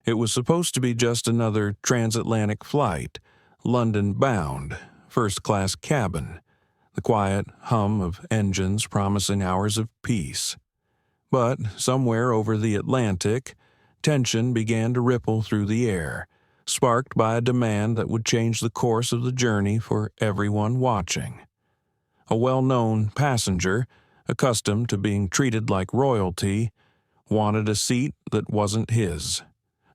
It was supposed to be just another transatlantic flight, London-bound, first-class cabin, the quiet hum of engines promising hours of peace. But somewhere over the Atlantic, tension began to ripple through the air, sparked by a demand that would change the course of the journey for everyone watching. A well-known passenger, accustomed to being treated like royalty, wanted a seat that wasn't his.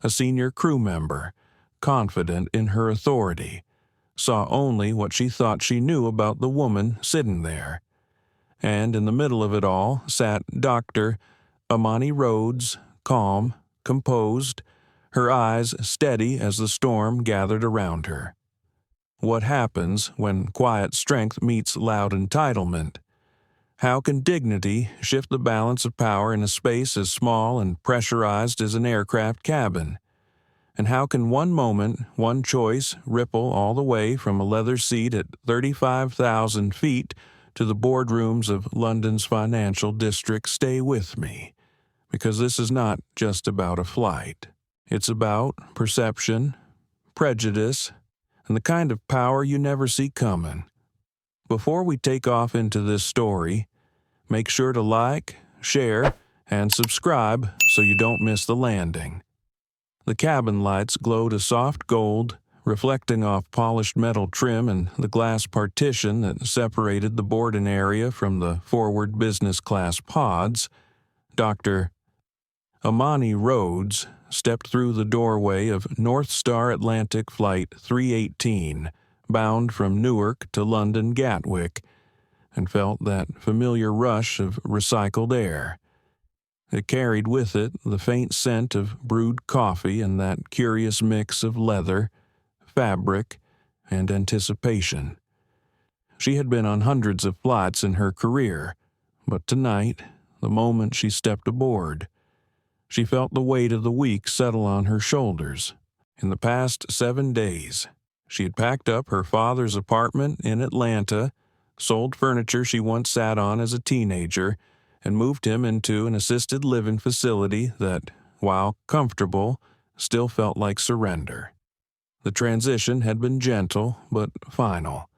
A senior crew member, confident in her authority, saw only what she thought she knew about the woman sitting there. And in the middle of it all sat Dr. Amani Rhodes, calm, composed, her eyes steady as the storm gathered around her. What happens when quiet strength meets loud entitlement? How can dignity shift the balance of power in a space as small and pressurized as an aircraft cabin? And how can one moment, one choice ripple all the way from a leather seat at 35,000 feet to the boardrooms of London's financial district stay with me? Because this is not just about a flight. It's about perception, prejudice, and the kind of power you never see coming. Before we take off into this story, make sure to like, share, and subscribe so you don't miss the landing. The cabin lights glowed a soft gold, reflecting off polished metal trim and the glass partition that separated the boarding area from the forward business class pods. Dr. Amani Rhodes stepped through the doorway of NorthStar Atlantic Flight 318, bound from Newark to London Gatwick, and felt that familiar rush of recycled air. It carried with it the faint scent of brewed coffee and that curious mix of leather, fabric, and anticipation. She had been on hundreds of flights in her career, but tonight, the moment she stepped aboard, she felt the weight of the week settle on her shoulders. In the past 7 days, she had packed up her father's apartment in Atlanta, sold furniture she once sat on as a teenager, and moved him into an assisted living facility that, while comfortable, still felt like surrender. The transition had been gentle but final.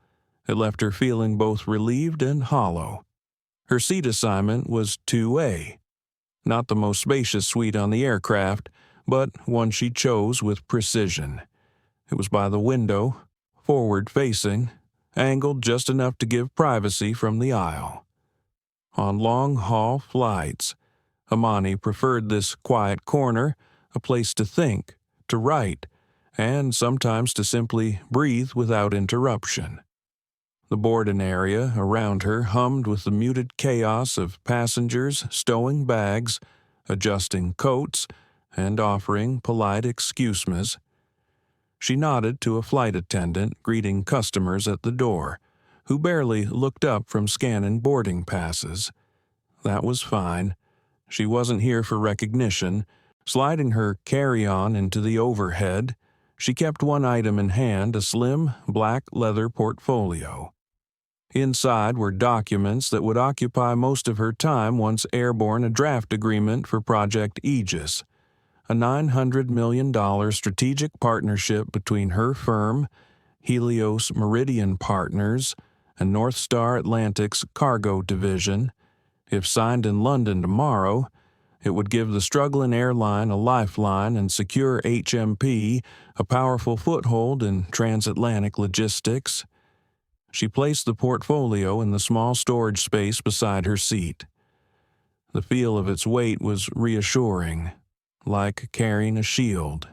It left her feeling both relieved and hollow. Her seat assignment was 2A, not the most spacious suite on the aircraft, but one she chose with precision. It was by the window, forward-facing, angled just enough to give privacy from the aisle. On long-haul flights, Amani preferred this quiet corner, a place to think, to write, and sometimes to simply breathe without interruption. The boarding area around her hummed with the muted chaos of passengers stowing bags, adjusting coats, and offering polite excuses. She nodded to a flight attendant greeting customers at the door, who barely looked up from scanning boarding passes. That was fine. She wasn't here for recognition. Sliding her carry-on into the overhead, she kept one item in hand, a slim, black leather portfolio. Inside were documents that would occupy most of her time once airborne a draft agreement for Project Aegis, a $900 million strategic partnership between her firm, Helios Meridian Partners, and NorthStar Atlantic's cargo division. If signed in London tomorrow, it would give the struggling airline a lifeline and secure HMP a powerful foothold in transatlantic logistics. She placed the portfolio in the small storage space beside her seat. The feel of its weight was reassuring, like carrying a shield,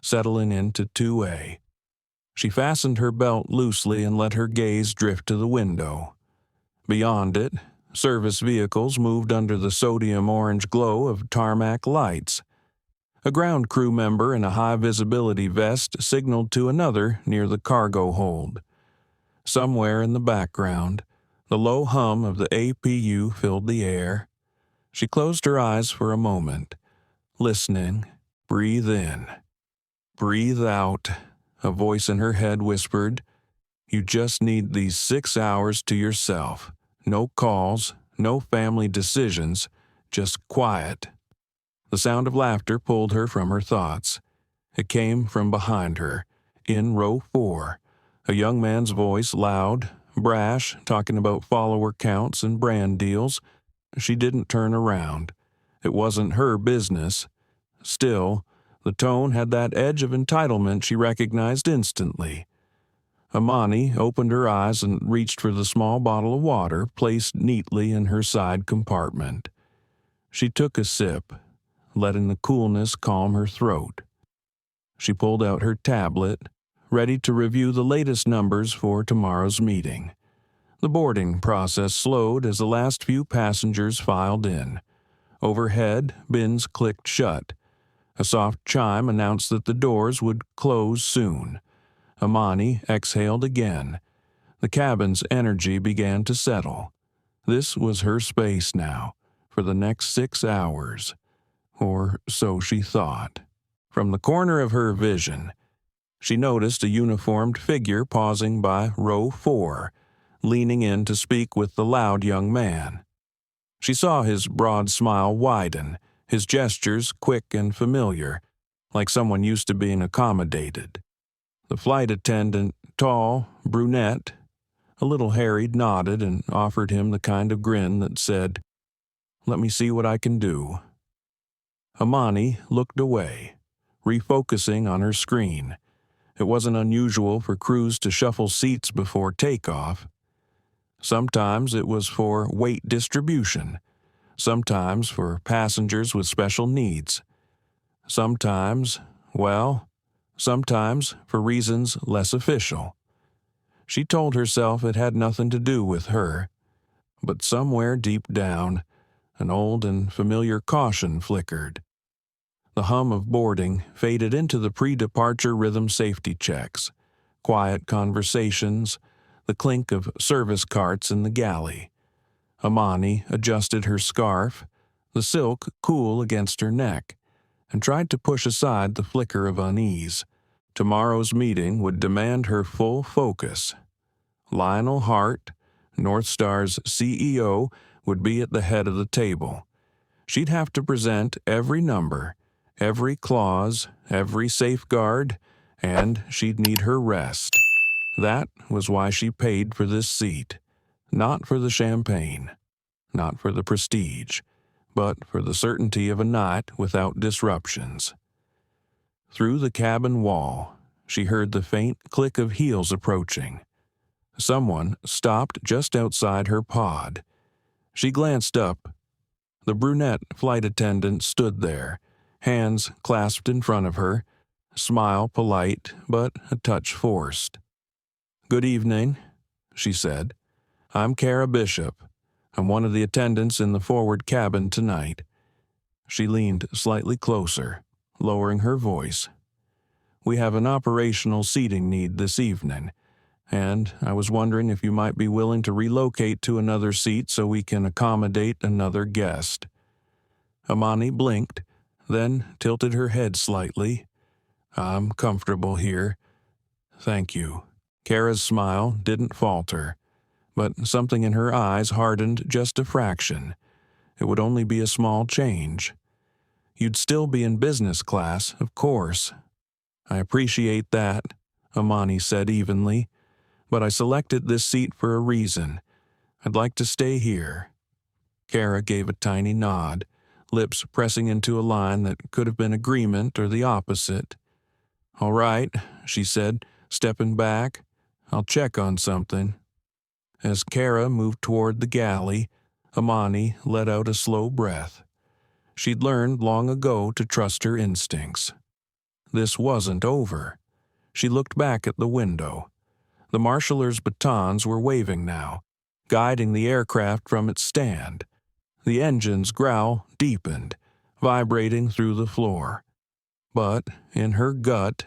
settling into 2A. She fastened her belt loosely and let her gaze drift to the window. Beyond it, service vehicles moved under the sodium-orange glow of tarmac lights. A ground crew member in a high-visibility vest signaled to another near the cargo hold. Somewhere in the background, the low hum of the APU filled the air. She closed her eyes for a moment, listening. Breathe in. Breathe out, a voice in her head whispered. You just need these 6 hours to yourself. No calls, no family decisions, just quiet. The sound of laughter pulled her from her thoughts. It came from behind her, in row 4, a young man's voice, loud, brash, talking about follower counts and brand deals. She didn't turn around. It wasn't her business. Still, the tone had that edge of entitlement she recognized instantly. Amani opened her eyes and reached for the small bottle of water placed neatly in her side compartment. She took a sip, letting the coolness calm her throat. She pulled out her tablet, ready to review the latest numbers for tomorrow's meeting. The boarding process slowed as the last few passengers filed in. Overhead, bins clicked shut. A soft chime announced that the doors would close soon. Amani exhaled again. The cabin's energy began to settle. This was her space now, for the next 6 hours. Or so she thought. From the corner of her vision, she noticed a uniformed figure pausing by row 4, leaning in to speak with the loud young man. She saw his broad smile widen, his gestures quick and familiar, like someone used to being accommodated. The flight attendant, tall, brunette, a little harried, nodded and offered him the kind of grin that said, "Let me see what I can do." Amani looked away, refocusing on her screen. It wasn't unusual for crews to shuffle seats before takeoff. Sometimes it was for weight distribution, sometimes for passengers with special needs. Sometimes for reasons less official. She told herself it had nothing to do with her, but somewhere deep down, an old and familiar caution flickered. The hum of boarding faded into the pre-departure rhythm safety checks, quiet conversations, the clink of service carts in the galley. Amani adjusted her scarf, the silk cool against her neck, and tried to push aside the flicker of unease. Tomorrow's meeting would demand her full focus. Lionel Hart, NorthStar's CEO, would be at the head of the table. She'd have to present every number, every clause, every safeguard, and she'd need her rest. That was why she paid for this seat. Not for the champagne, not for the prestige, but for the certainty of a night without disruptions. Through the cabin wall, she heard the faint click of heels approaching. Someone stopped just outside her pod. She glanced up. The brunette flight attendant stood there, hands clasped in front of her, smile polite but a touch forced. "Good evening," she said. "I'm Kara Bishop. I'm one of the attendants in the forward cabin tonight." She leaned slightly closer, lowering her voice. "We have an operational seating need this evening, and I was wondering if you might be willing to relocate to another seat so we can accommodate another guest." Amani blinked, then tilted her head slightly. "I'm comfortable here. Thank you." Kara's smile didn't falter, but something in her eyes hardened just a fraction. It would only be a small change. "You'd still be in business class, of course." "I appreciate that," Amani said evenly, "but I selected this seat for a reason. I'd like to stay here." Kara gave a tiny nod, lips pressing into a line that could have been agreement or the opposite. "All right," she said, stepping back. "I'll check on something." As Kara moved toward the galley, Amani let out a slow breath. She'd learned long ago to trust her instincts. This wasn't over. She looked back at the window. The marshalers' batons were waving now, guiding the aircraft from its stand. The engine's growl deepened, vibrating through the floor. But, in her gut,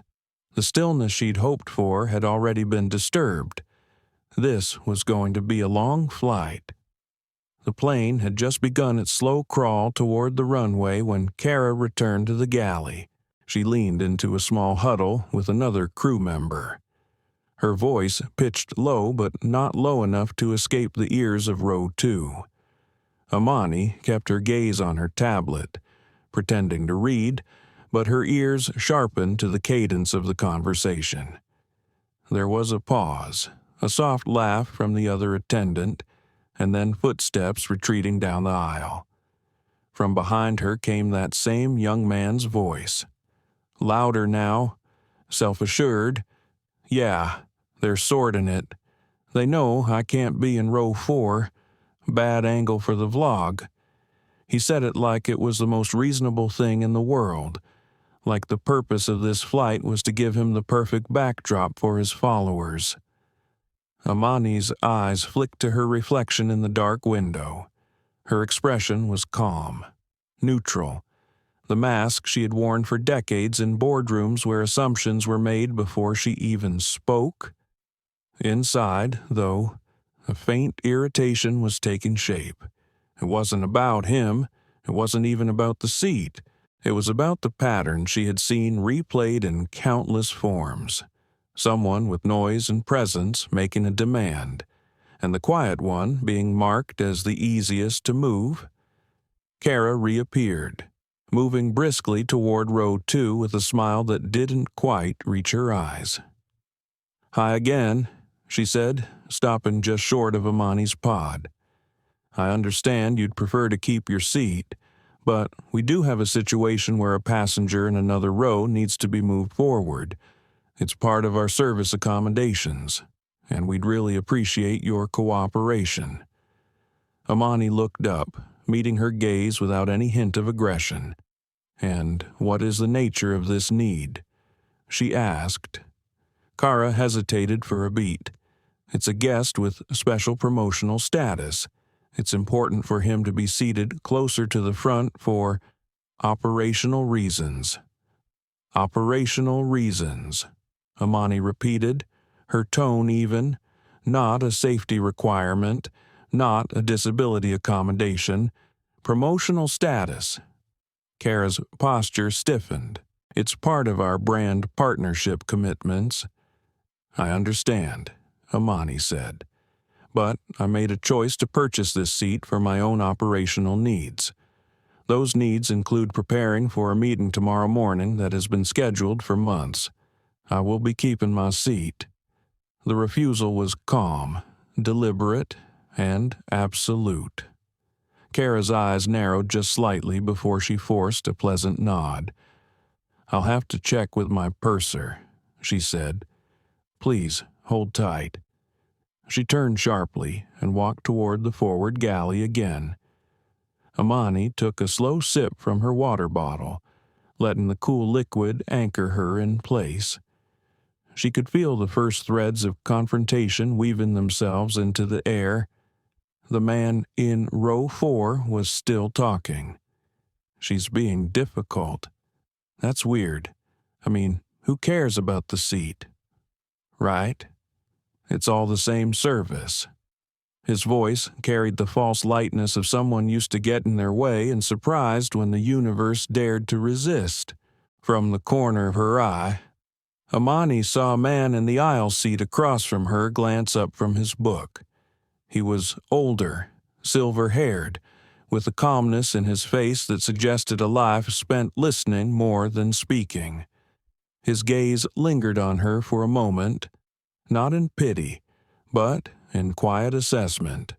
the stillness she'd hoped for had already been disturbed. This was going to be a long flight. The plane had just begun its slow crawl toward the runway when Kara returned to the galley. She leaned into a small huddle with another crew member. Her voice pitched low but not low enough to escape the ears of row 2. Amani kept her gaze on her tablet, pretending to read, but her ears sharpened to the cadence of the conversation. There was a pause, a soft laugh from the other attendant, and then footsteps retreating down the aisle. From behind her came that same young man's voice. Louder now, self-assured. "Yeah, they're sorting it. They know I can't be in row 4. Bad angle for the vlog." He said it like it was the most reasonable thing in the world, like the purpose of this flight was to give him the perfect backdrop for his followers. Amani's eyes flicked to her reflection in the dark window. Her expression was calm, neutral, the mask she had worn for decades in boardrooms where assumptions were made before she even spoke. Inside, though, a faint irritation was taking shape. It wasn't about him. It wasn't even about the seat. It was about the pattern she had seen replayed in countless forms. Someone with noise and presence making a demand, and the quiet one being marked as the easiest to move. Kara reappeared, moving briskly toward row 2 with a smile that didn't quite reach her eyes. "Hi again," she said, stopping just short of Amani's pod. "I understand you'd prefer to keep your seat, but we do have a situation where a passenger in another row needs to be moved forward. It's part of our service accommodations, and we'd really appreciate your cooperation." Amani looked up, meeting her gaze without any hint of aggression. "And what is the nature of this need?" she asked. Kara hesitated for a beat. "It's a guest with special promotional status. It's important for him to be seated closer to the front for operational reasons." "Operational reasons," Amani repeated, her tone even. "Not a safety requirement, not a disability accommodation. Promotional status." Kara's posture stiffened. "It's part of our brand partnership commitments." "I understand," Amani said. "But I made a choice to purchase this seat for my own operational needs. Those needs include preparing for a meeting tomorrow morning that has been scheduled for months. I will be keeping my seat." The refusal was calm, deliberate, and absolute. Kara's eyes narrowed just slightly before she forced a pleasant nod. "I'll have to check with my purser," she said. "Please, hold tight." She turned sharply and walked toward the forward galley again. Amani took a slow sip from her water bottle, letting the cool liquid anchor her in place. She could feel the first threads of confrontation weaving themselves into the air. The man in row 4 was still talking. "She's being difficult. That's weird. I mean, who cares about the seat? Right? It's all the same service." His voice carried the false lightness of someone used to get in their way and surprised when the universe dared to resist. From the corner of her eye, Amani saw a man in the aisle seat across from her glance up from his book. He was older, silver-haired, with a calmness in his face that suggested a life spent listening more than speaking. His gaze lingered on her for a moment, not in pity, but in quiet assessment.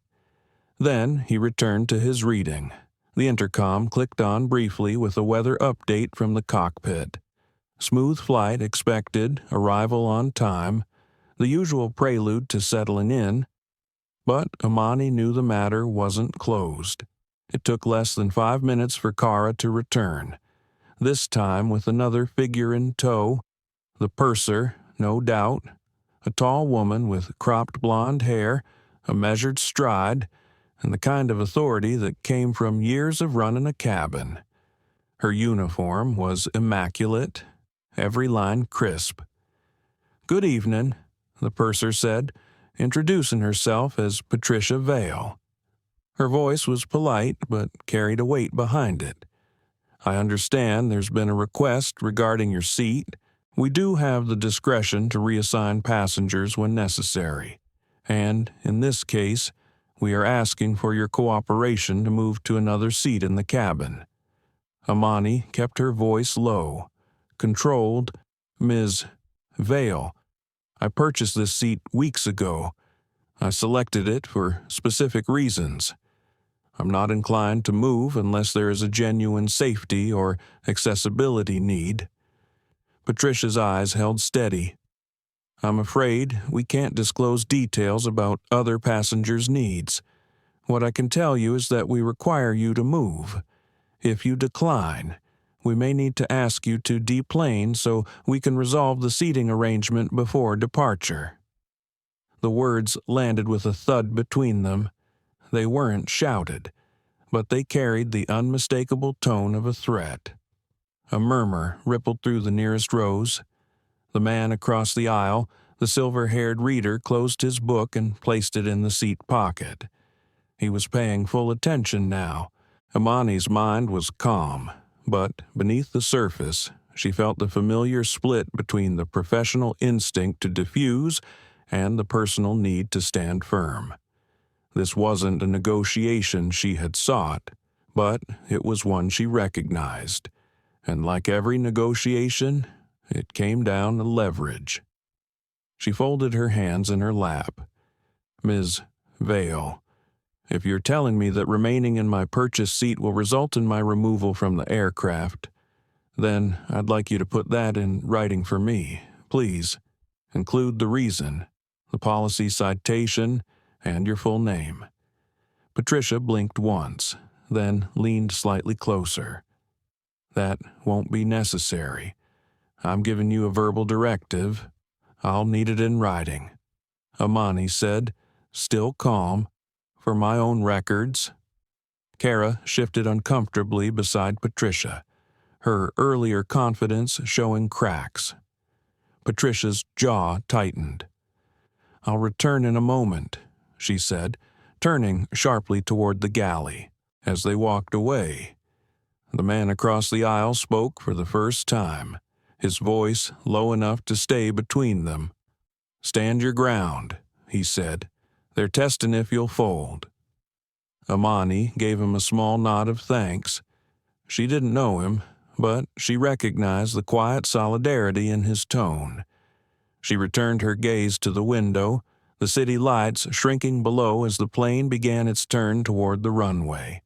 Then he returned to his reading. The intercom clicked on briefly with a weather update from the cockpit. Smooth flight expected, arrival on time, the usual prelude to settling in. But Amani knew the matter wasn't closed. It took less than 5 minutes for Kara to return, this time with another figure in tow, the purser, no doubt, a tall woman with cropped blonde hair, a measured stride, and the kind of authority that came from years of running a cabin. Her uniform was immaculate, every line crisp. "Good evening," the purser said, introducing herself as Patricia Vale. Her voice was polite but carried a weight behind it. "I understand there's been a request regarding your seat. We do have the discretion to reassign passengers when necessary, and in this case, we are asking for your cooperation to move to another seat in the cabin." Amani kept her voice low, controlled. "Ms. Vale, I purchased this seat weeks ago. I selected it for specific reasons. I'm not inclined to move unless there is a genuine safety or accessibility need." Patricia's eyes held steady. "I'm afraid we can't disclose details about other passengers' needs. What I can tell you is that we require you to move. If you decline, we may need to ask you to deplane so we can resolve the seating arrangement before departure." The words landed with a thud between them. They weren't shouted, but they carried the unmistakable tone of a threat. A murmur rippled through the nearest rows. The man across the aisle, the silver-haired reader, closed his book and placed it in the seat pocket. He was paying full attention now. Amani's mind was calm, but beneath the surface, she felt the familiar split between the professional instinct to diffuse and the personal need to stand firm. This wasn't a negotiation she had sought, but it was one she recognized. And like every negotiation, it came down to leverage. She folded her hands in her lap. "Ms. Vale, if you're telling me that remaining in my purchased seat will result in my removal from the aircraft, then I'd like you to put that in writing for me, please. Include the reason, the policy citation, and your full name." Patricia blinked once, then leaned slightly closer. "That won't be necessary. I'm giving you a verbal directive. I'll need it in writing," Amani said, still calm. "For my own records." Kara shifted uncomfortably beside Patricia, her earlier confidence showing cracks. Patricia's jaw tightened. "I'll return in a moment," she said, turning sharply toward the galley. As they walked away, the man across the aisle spoke for the first time, his voice low enough to stay between them. "Stand your ground," he said. "They're testing if you'll fold." Amani gave him a small nod of thanks. She didn't know him, but she recognized the quiet solidarity in his tone. She returned her gaze to the window, the city lights shrinking below as the plane began its turn toward the runway.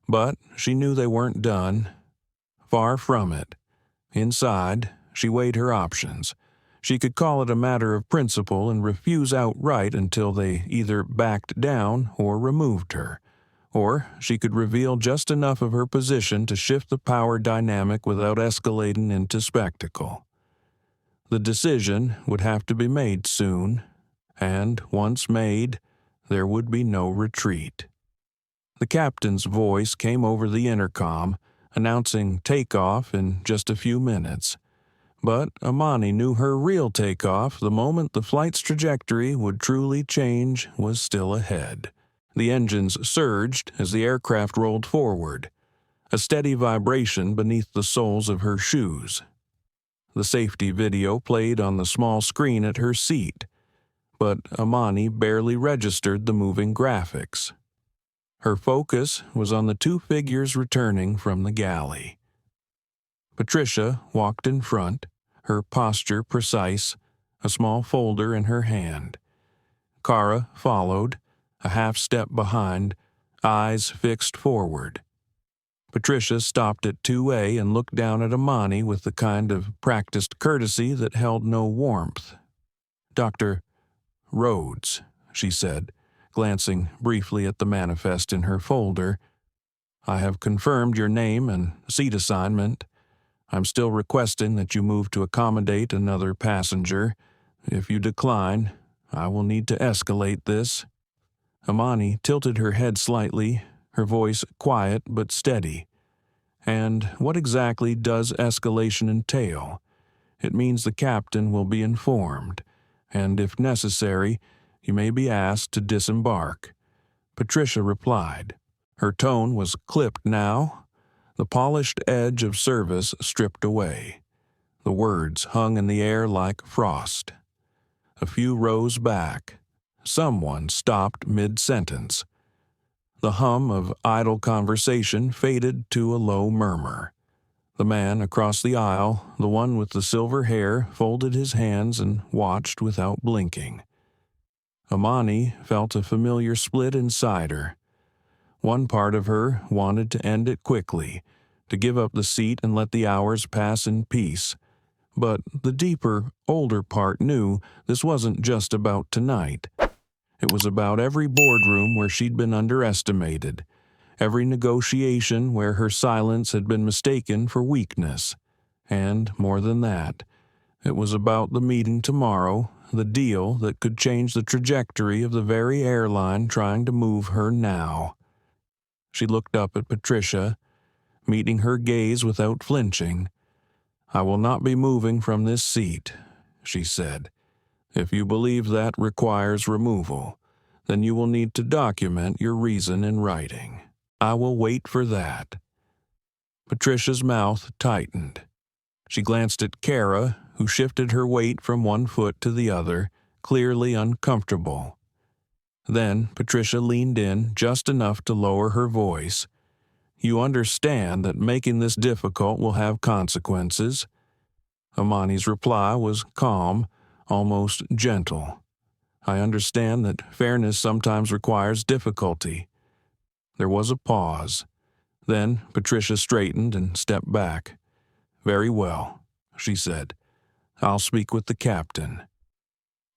But she knew they weren't done. Far from it. Inside, she weighed her options. She could call it a matter of principle and refuse outright until they either backed down or removed her. Or she could reveal just enough of her position to shift the power dynamic without escalating into spectacle. The decision would have to be made soon, and once made, there would be no retreat. The captain's voice came over the intercom, announcing takeoff in just a few minutes. But Amani knew her real takeoff, the moment the flight's trajectory would truly change, was still ahead. The engines surged as the aircraft rolled forward, a steady vibration beneath the soles of her shoes. The safety video played on the small screen at her seat, but Amani barely registered the moving graphics. Her focus was on the two figures returning from the galley. Patricia walked in front, her posture precise, a small folder in her hand. Kara followed, a half step behind, eyes fixed forward. Patricia stopped at 2A and looked down at Amani with the kind of practiced courtesy that held no warmth. "Dr. Rhodes," she said, glancing briefly at the manifest in her folder. "I have confirmed your name and seat assignment. I'm still requesting that you move to accommodate another passenger. If you decline, I will need to escalate this." Amani tilted her head slightly, her voice quiet but steady. "And what exactly does escalation entail? It means the captain will be informed, and if necessary, you may be asked to disembark." Patricia replied. Her tone was clipped now, the polished edge of service stripped away. The words hung in the air like frost. A few rows back, someone stopped mid-sentence. The hum of idle conversation faded to a low murmur. The man across the aisle, the one with the silver hair, folded his hands and watched without blinking. Amani felt a familiar split inside her. One part of her wanted to end it quickly, to give up the seat and let the hours pass in peace. But the deeper, older part knew this wasn't just about tonight. It was about every boardroom where she'd been underestimated, every negotiation where her silence had been mistaken for weakness. And, more than that, it was about the meeting tomorrow, the deal that could change the trajectory of the very airline trying to move her now. She looked up at Patricia, meeting her gaze without flinching. "I will not be moving from this seat," she said. "If you believe that requires removal, then you will need to document your reason in writing. I will wait for that." Patricia's mouth tightened. She glanced at Kara, who shifted her weight from one foot to the other, clearly uncomfortable. Then Patricia leaned in just enough to lower her voice. "You understand that making this difficult will have consequences?" Amani's reply was calm, almost gentle. "I understand that fairness sometimes requires difficulty." There was a pause. Then Patricia straightened and stepped back. "Very well," she said. "I'll speak with the captain."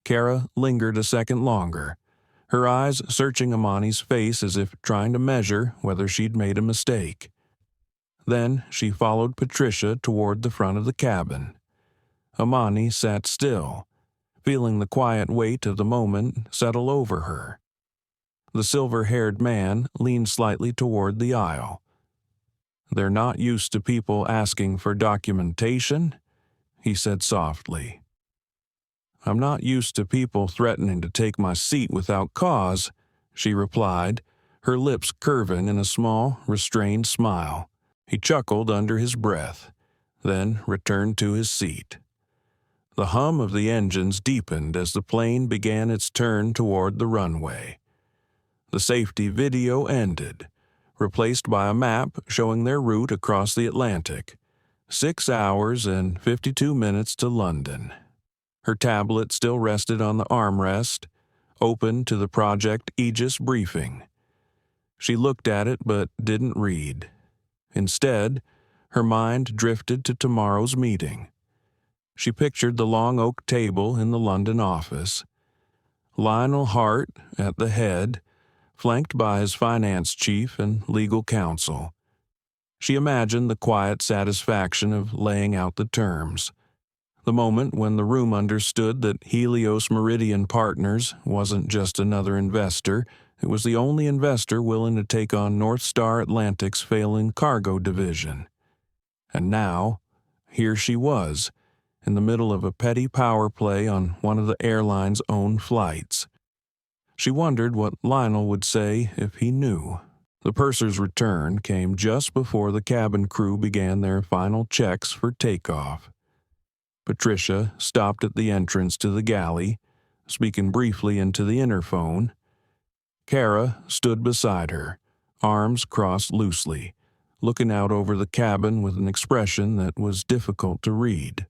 Kara lingered a second longer, her eyes searching Amani's face as if trying to measure whether she'd made a mistake. Then she followed Patricia toward the front of the cabin. Amani sat still, feeling the quiet weight of the moment settle over her. The silver-haired man leaned slightly toward the aisle. "They're not used to people asking for documentation," he said softly. "I'm not used to people threatening to take my seat without cause," she replied, her lips curving in a small, restrained smile. He chuckled under his breath, then returned to his seat. The hum of the engines deepened as the plane began its turn toward the runway. The safety video ended, replaced by a map showing their route across the Atlantic. 6 hours and 52 minutes to London. Her tablet still rested on the armrest, open to the Project Aegis briefing. She looked at it but didn't read. Instead, her mind drifted to tomorrow's meeting. She pictured the long oak table in the London office. Lionel Hart at the head, flanked by his finance chief and legal counsel. She imagined the quiet satisfaction of laying out the terms. The moment when the room understood that Helios Meridian Partners wasn't just another investor, it was the only investor willing to take on NorthStar Atlantic's failing cargo division. And now, here she was, in the middle of a petty power play on one of the airline's own flights. She wondered what Lionel would say if he knew. The purser's return came just before the cabin crew began their final checks for takeoff. Patricia stopped at the entrance to the galley, speaking briefly into the interphone. Kara stood beside her, arms crossed loosely, looking out over the cabin with an expression that was difficult to read.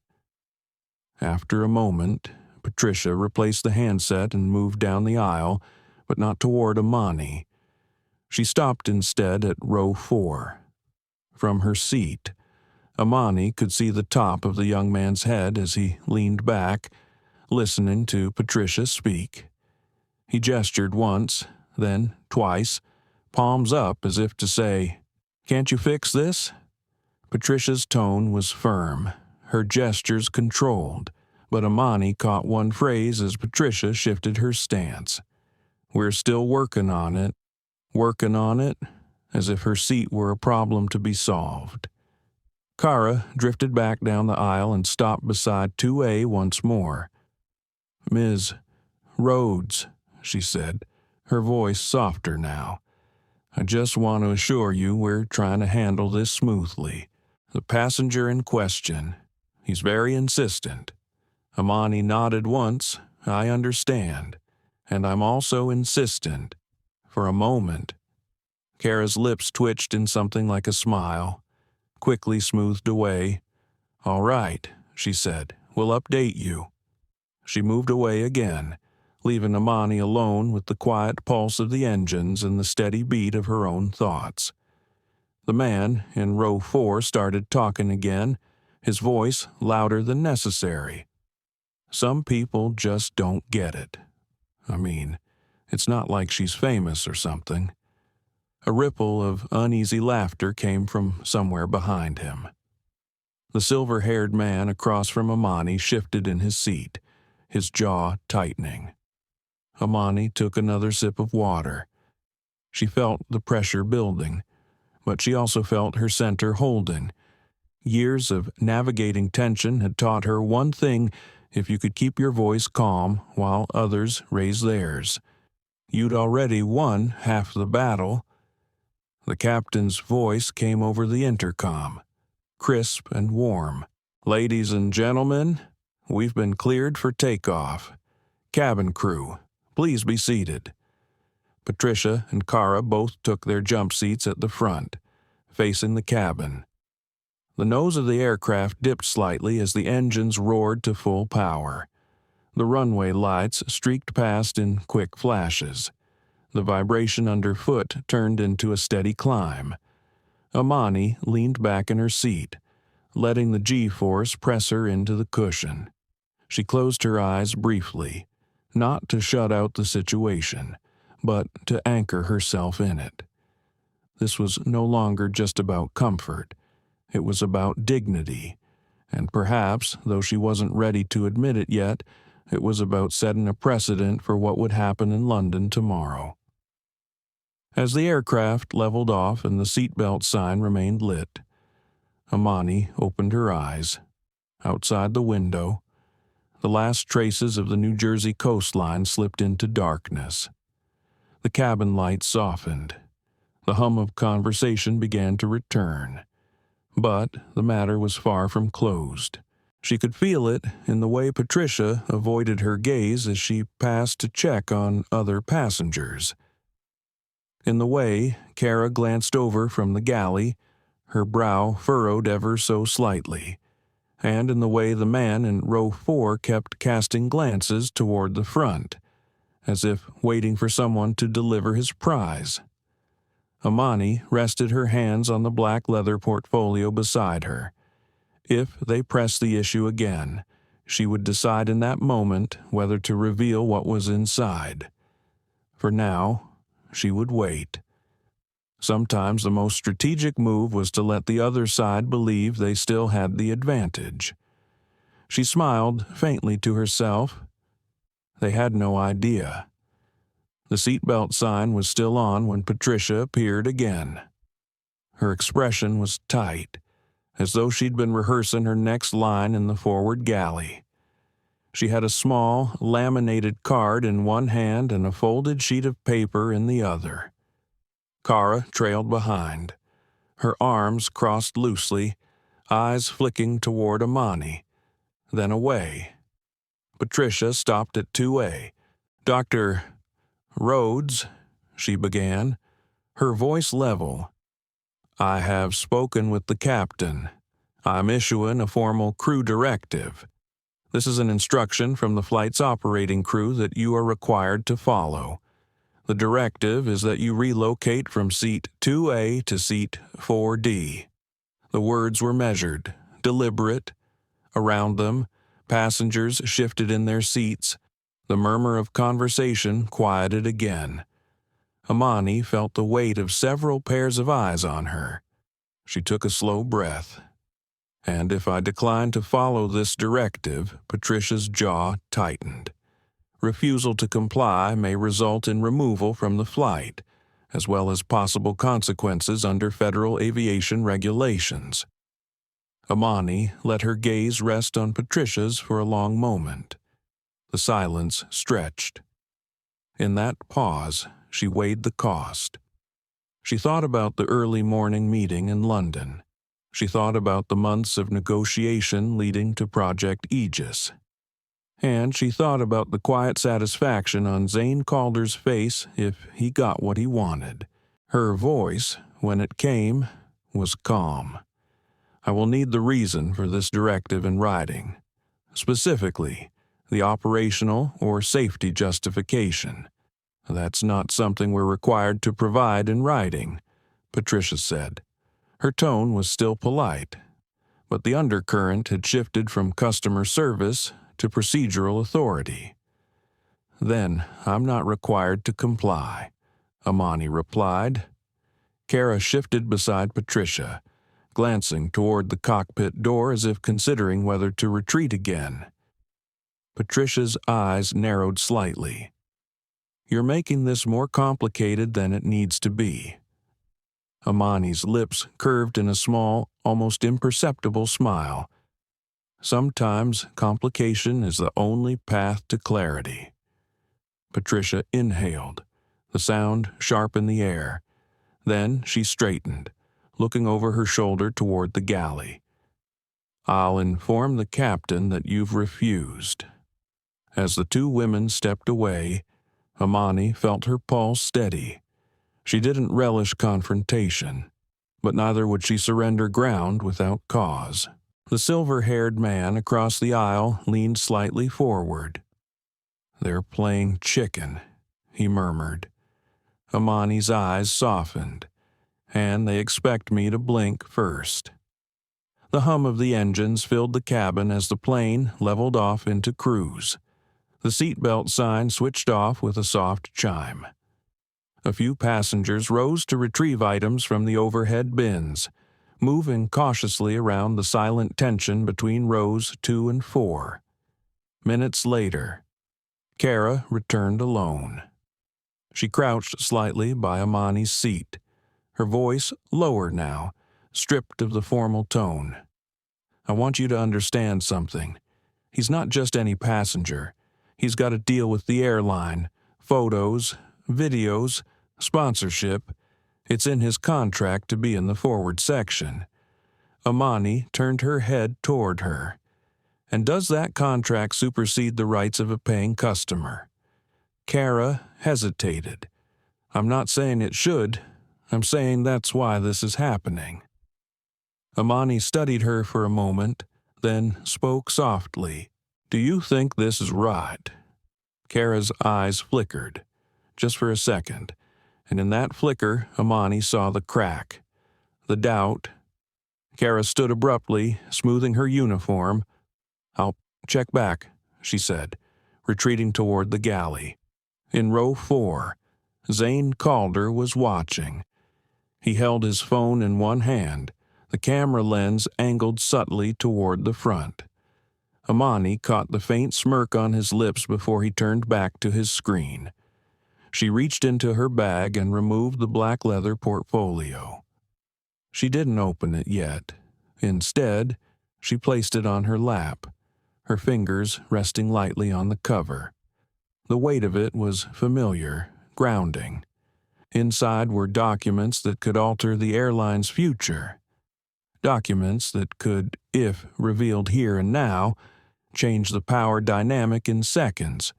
After a moment, Patricia replaced the handset and moved down the aisle, but not toward Amani. She stopped instead at row 4. From her seat, Amani could see the top of the young man's head as he leaned back, listening to Patricia speak. He gestured once, then twice, palms up as if to say, "Can't you fix this?" Patricia's tone was firm, her gestures controlled, but Amani caught one phrase as Patricia shifted her stance. "We're still working on it," as if her seat were a problem to be solved. Kara drifted back down the aisle and stopped beside 2A once more. "Ms. Rhodes," she said, her voice softer now. "I just want to assure you we're trying to handle this smoothly. The passenger in question, he's very insistent." Amani nodded once. "I understand. And I'm also insistent. For a moment." Kara's lips twitched in something like a smile, quickly smoothed away. "All right," she said. "We'll update you." She moved away again, leaving Amani alone with the quiet pulse of the engines and the steady beat of her own thoughts. The man in row 4 started talking again, his voice louder than necessary. "Some people just don't get it. I mean, it's not like she's famous or something." A ripple of uneasy laughter came from somewhere behind him. The silver-haired man across from Amani shifted in his seat, his jaw tightening. Amani took another sip of water. She felt the pressure building, but she also felt her center holding. Years of navigating tension had taught her one thing: if you could keep your voice calm while others raise theirs, you'd already won half the battle. The captain's voice came over the intercom, crisp and warm. "Ladies and gentlemen, we've been cleared for takeoff. Cabin crew, please be seated." Patricia and Kara both took their jump seats at the front, facing the cabin. The nose of the aircraft dipped slightly as the engines roared to full power. The runway lights streaked past in quick flashes. The vibration underfoot turned into a steady climb. Amani leaned back in her seat, letting the G-force press her into the cushion. She closed her eyes briefly, not to shut out the situation, but to anchor herself in it. This was no longer just about comfort. It was about dignity, and perhaps, though she wasn't ready to admit it yet, it was about setting a precedent for what would happen in London tomorrow. As the aircraft leveled off and the seatbelt sign remained lit, Amani opened her eyes. Outside the window, the last traces of the New Jersey coastline slipped into darkness. The cabin lights softened. The hum of conversation began to return. But the matter was far from closed. She could feel it in the way Patricia avoided her gaze as she passed to check on other passengers. In the way Kara glanced over from the galley, her brow furrowed ever so slightly, and in the way the man in row 4 kept casting glances toward the front, as if waiting for someone to deliver his prize. Amani rested her hands on the black leather portfolio beside her. If they pressed the issue again, she would decide in that moment whether to reveal what was inside. For now, she would wait. Sometimes the most strategic move was to let the other side believe they still had the advantage. She smiled faintly to herself. They had no idea. The seatbelt sign was still on when Patricia appeared again. Her expression was tight, as though she'd been rehearsing her next line in the forward galley. She had a small, laminated card in one hand and a folded sheet of paper in the other. Kara trailed behind, her arms crossed loosely, eyes flicking toward Amani, then away. Patricia stopped at 2A. "Dr. Rhodes," she began, her voice level. "I have spoken with the captain. I'm issuing a formal crew directive. This is an instruction from the flight's operating crew that you are required to follow. The directive is that you relocate from seat 2A to seat 4D. The words were measured, deliberate. Around them, passengers shifted in their seats. The murmur of conversation quieted again. Amani felt the weight of several pairs of eyes on her. She took a slow breath. And if I decline to follow this directive, Patricia's jaw tightened. Refusal to comply may result in removal from the flight, as well as possible consequences under federal aviation regulations. Amani let her gaze rest on Patricia's for a long moment. The silence stretched. In that pause, she weighed the cost. She thought about the early morning meeting in London. She thought about the months of negotiation leading to Project Aegis. And she thought about the quiet satisfaction on Zane Calder's face if he got what he wanted. Her voice, when it came, was calm. "I will need the reason for this directive in writing. Specifically, the operational or safety justification. That's not something we're required to provide in writing," Patricia said. Her tone was still polite, but the undercurrent had shifted from customer service to procedural authority. "Then I'm not required to comply," Amani replied. Kara shifted beside Patricia, glancing toward the cockpit door as if considering whether to retreat again. Patricia's eyes narrowed slightly. "You're making this more complicated than it needs to be." Amani's lips curved in a small, almost imperceptible smile. "Sometimes complication is the only path to clarity." Patricia inhaled, the sound sharp in the air. Then she straightened, looking over her shoulder toward the galley. "I'll inform the captain that you've refused." As the two women stepped away, Amani felt her pulse steady. She didn't relish confrontation, but neither would she surrender ground without cause. The silver-haired man across the aisle leaned slightly forward. "They're playing chicken," he murmured. Amani's eyes softened, "and they expect me to blink first." The hum of the engines filled the cabin as the plane leveled off into cruise. The seatbelt sign switched off with a soft chime. A few passengers rose to retrieve items from the overhead bins, moving cautiously around the silent tension between rows 2 and 4. Minutes later, Kara returned alone. She crouched slightly by Amani's seat, her voice lower now, stripped of the formal tone. "I want you to understand something. He's not just any passenger. He's got to deal with the airline, photos, videos, sponsorship. It's in his contract to be in the forward section." Amani turned her head toward her. "And does that contract supersede the rights of a paying customer?" Kara hesitated. "I'm not saying it should. I'm saying that's why this is happening." Amani studied her for a moment, then spoke softly. "Do you think this is right?" Kara's eyes flickered, just for a second, and in that flicker Amani saw the crack, the doubt. Kara stood abruptly, smoothing her uniform. "I'll check back," she said, retreating toward the galley. In row 4, Zane Calder was watching. He held his phone in one hand, the camera lens angled subtly toward the front. Amani caught the faint smirk on his lips before he turned back to his screen. She reached into her bag and removed the black leather portfolio. She didn't open it yet. Instead, she placed it on her lap, her fingers resting lightly on the cover. The weight of it was familiar, grounding. Inside were documents that could alter the airline's future. Documents that could, if revealed here and now, change the power dynamic in seconds.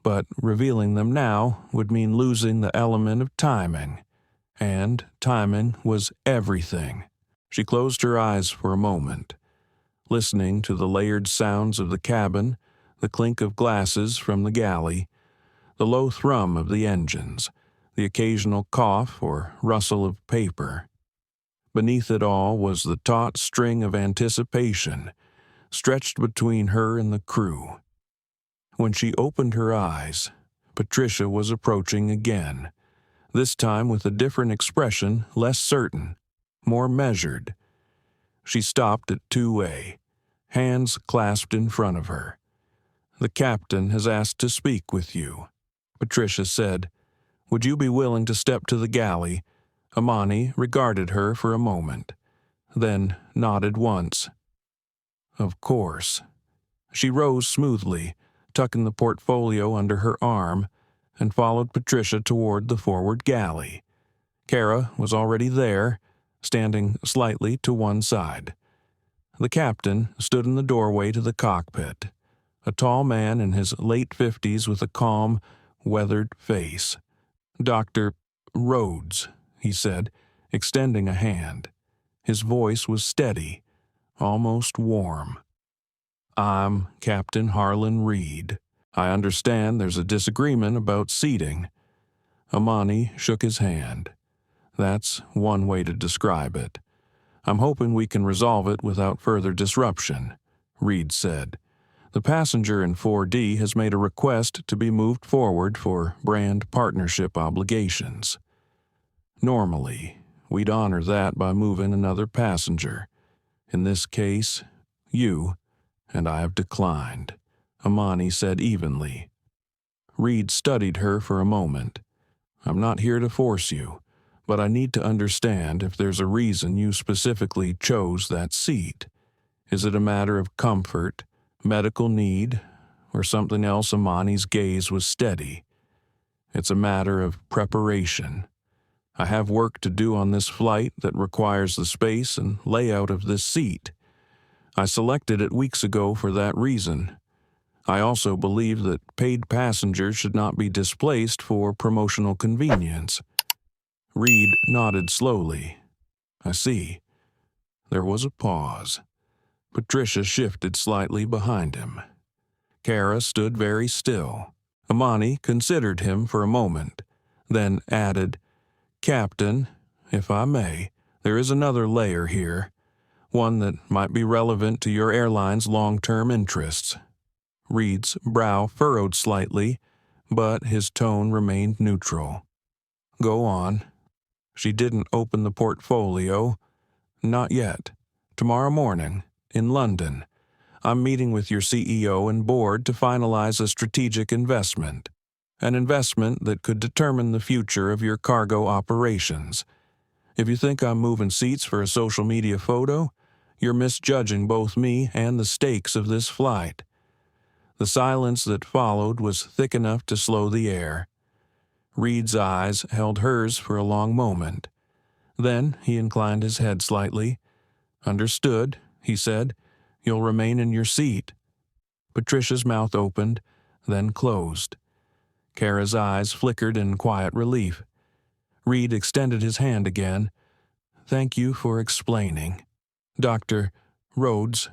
But revealing them now would mean losing the element of timing. And timing was everything. She closed her eyes for a moment, listening to the layered sounds of the cabin, the clink of glasses from the galley, the low thrum of the engines, the occasional cough or rustle of paper. Beneath it all was the taut string of anticipation, stretched between her and the crew. When she opened her eyes, Patricia was approaching again, this time with a different expression, less certain, more measured. She stopped at 2A, hands clasped in front of her. "The captain has asked to speak with you," Patricia said. "Would you be willing to step to the galley?" Amani regarded her for a moment, then nodded once. "Of course." She rose smoothly, tucking the portfolio under her arm, and followed Patricia toward the forward galley. Kara was already there, standing slightly to one side. The captain stood in the doorway to the cockpit, a tall man in his late 50s with a calm, weathered face. "Dr. Rhodes," he said, extending a hand. His voice was steady, almost warm. "I'm Captain Harlan Reed. I understand there's a disagreement about seating." Amani shook his hand. "That's one way to describe it. I'm hoping we can resolve it without further disruption," Reed said. "The passenger in 4D has made a request to be moved forward for brand partnership obligations. Normally, we'd honor that by moving another passenger. In this case, you, and I have declined," Amani said evenly. Reed studied her for a moment. "I'm not here to force you, but I need to understand if there's a reason you specifically chose that seat. Is it a matter of comfort, medical need, or something else?" Amani's gaze was steady. "It's a matter of preparation. I have work to do on this flight that requires the space and layout of this seat. I selected it weeks ago for that reason. I also believe that paid passengers should not be displaced for promotional convenience." Reed nodded slowly. "I see." There was a pause. Patricia shifted slightly behind him. Kara stood very still. Amani considered him for a moment, then added, "Captain, if I may, there is another layer here, one that might be relevant to your airline's long-term interests." Reed's brow furrowed slightly, but his tone remained neutral. "Go on." She didn't open the portfolio. "Not yet. Tomorrow morning, in London, I'm meeting with your CEO and board to finalize a strategic investment. An investment that could determine the future of your cargo operations. If you think I'm moving seats for a social media photo, you're misjudging both me and the stakes of this flight." The silence that followed was thick enough to slow the air. Reed's eyes held hers for a long moment. Then he inclined his head slightly. "Understood," he said. "You'll remain in your seat." Patricia's mouth opened, then closed. Kara's eyes flickered in quiet relief. Reed extended his hand again. "Thank you for explaining. Dr. Rhodes."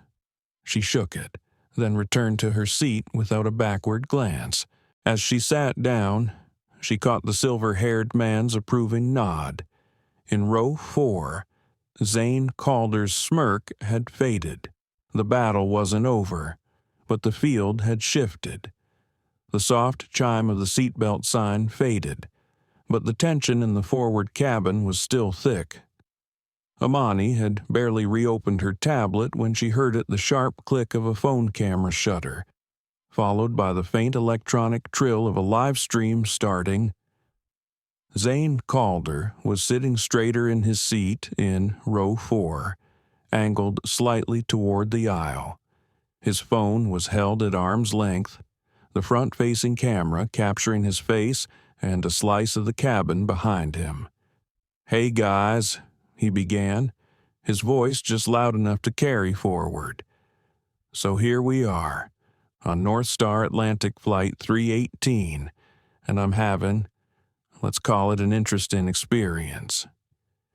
She shook it, then returned to her seat without a backward glance. As she sat down, she caught the silver-haired man's approving nod. In row 4, Zane Calder's smirk had faded. The battle wasn't over, but the field had shifted. The soft chime of the seatbelt sign faded, but the tension in the forward cabin was still thick. Amani had barely reopened her tablet when she heard the sharp click of a phone camera shutter, followed by the faint electronic trill of a live stream starting. Zane Calder was sitting straighter in his seat in row 4, angled slightly toward the aisle. His phone was held at arm's length, the front-facing camera capturing his face and a slice of the cabin behind him. "Hey guys," he began, his voice just loud enough to carry forward. "So here we are, on NorthStar Atlantic Flight 318, and I'm having, let's call it an interesting experience."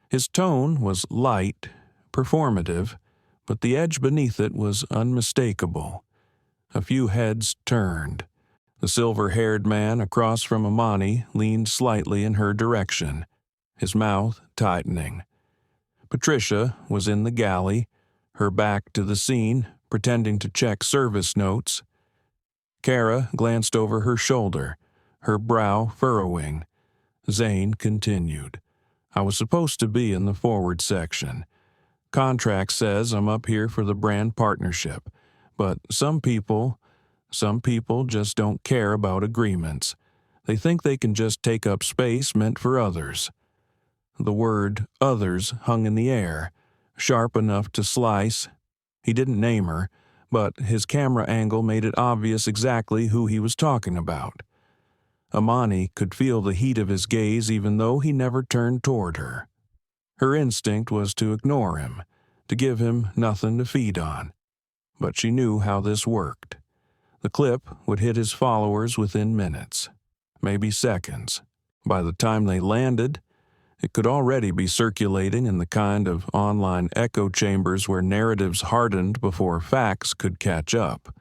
His tone was light, performative, but the edge beneath it was unmistakable. A few heads turned. The silver-haired man across from Amani leaned slightly in her direction, his mouth tightening. Patricia was in the galley, her back to the scene, pretending to check service notes. Kara glanced over her shoulder, her brow furrowing. Zane continued. "I was supposed to be in the forward section. Contract says I'm up here for the brand partnership, but some people just don't care about agreements. They think they can just take up space meant for others." The word "others" hung in the air, sharp enough to slice. He didn't name her, but his camera angle made it obvious exactly who he was talking about. Amani could feel the heat of his gaze even though he never turned toward her. Her instinct was to ignore him, to give him nothing to feed on. But she knew how this worked. The clip would hit his followers within minutes, maybe seconds. By the time they landed, It could already be circulating in the kind of online echo chambers where narratives hardened before facts could catch up.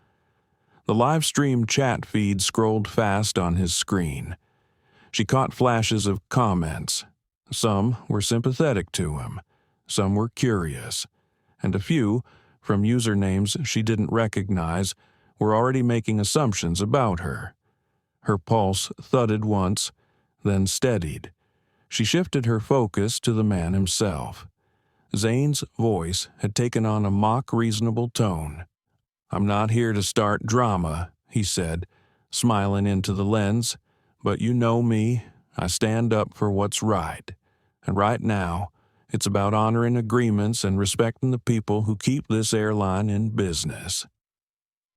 The live stream chat feed scrolled fast on his screen. She caught flashes of comments. Some were sympathetic to him, some were curious, and a few, from usernames she didn't recognize, were already making assumptions about her. Her pulse thudded once, then steadied. She shifted her focus to the man himself. Zane's voice had taken on a mock-reasonable tone. "I'm not here to start drama," he said, smiling into the lens, "but you know me, I stand up for what's right. And right now, it's about honoring agreements and respecting the people who keep this airline in business."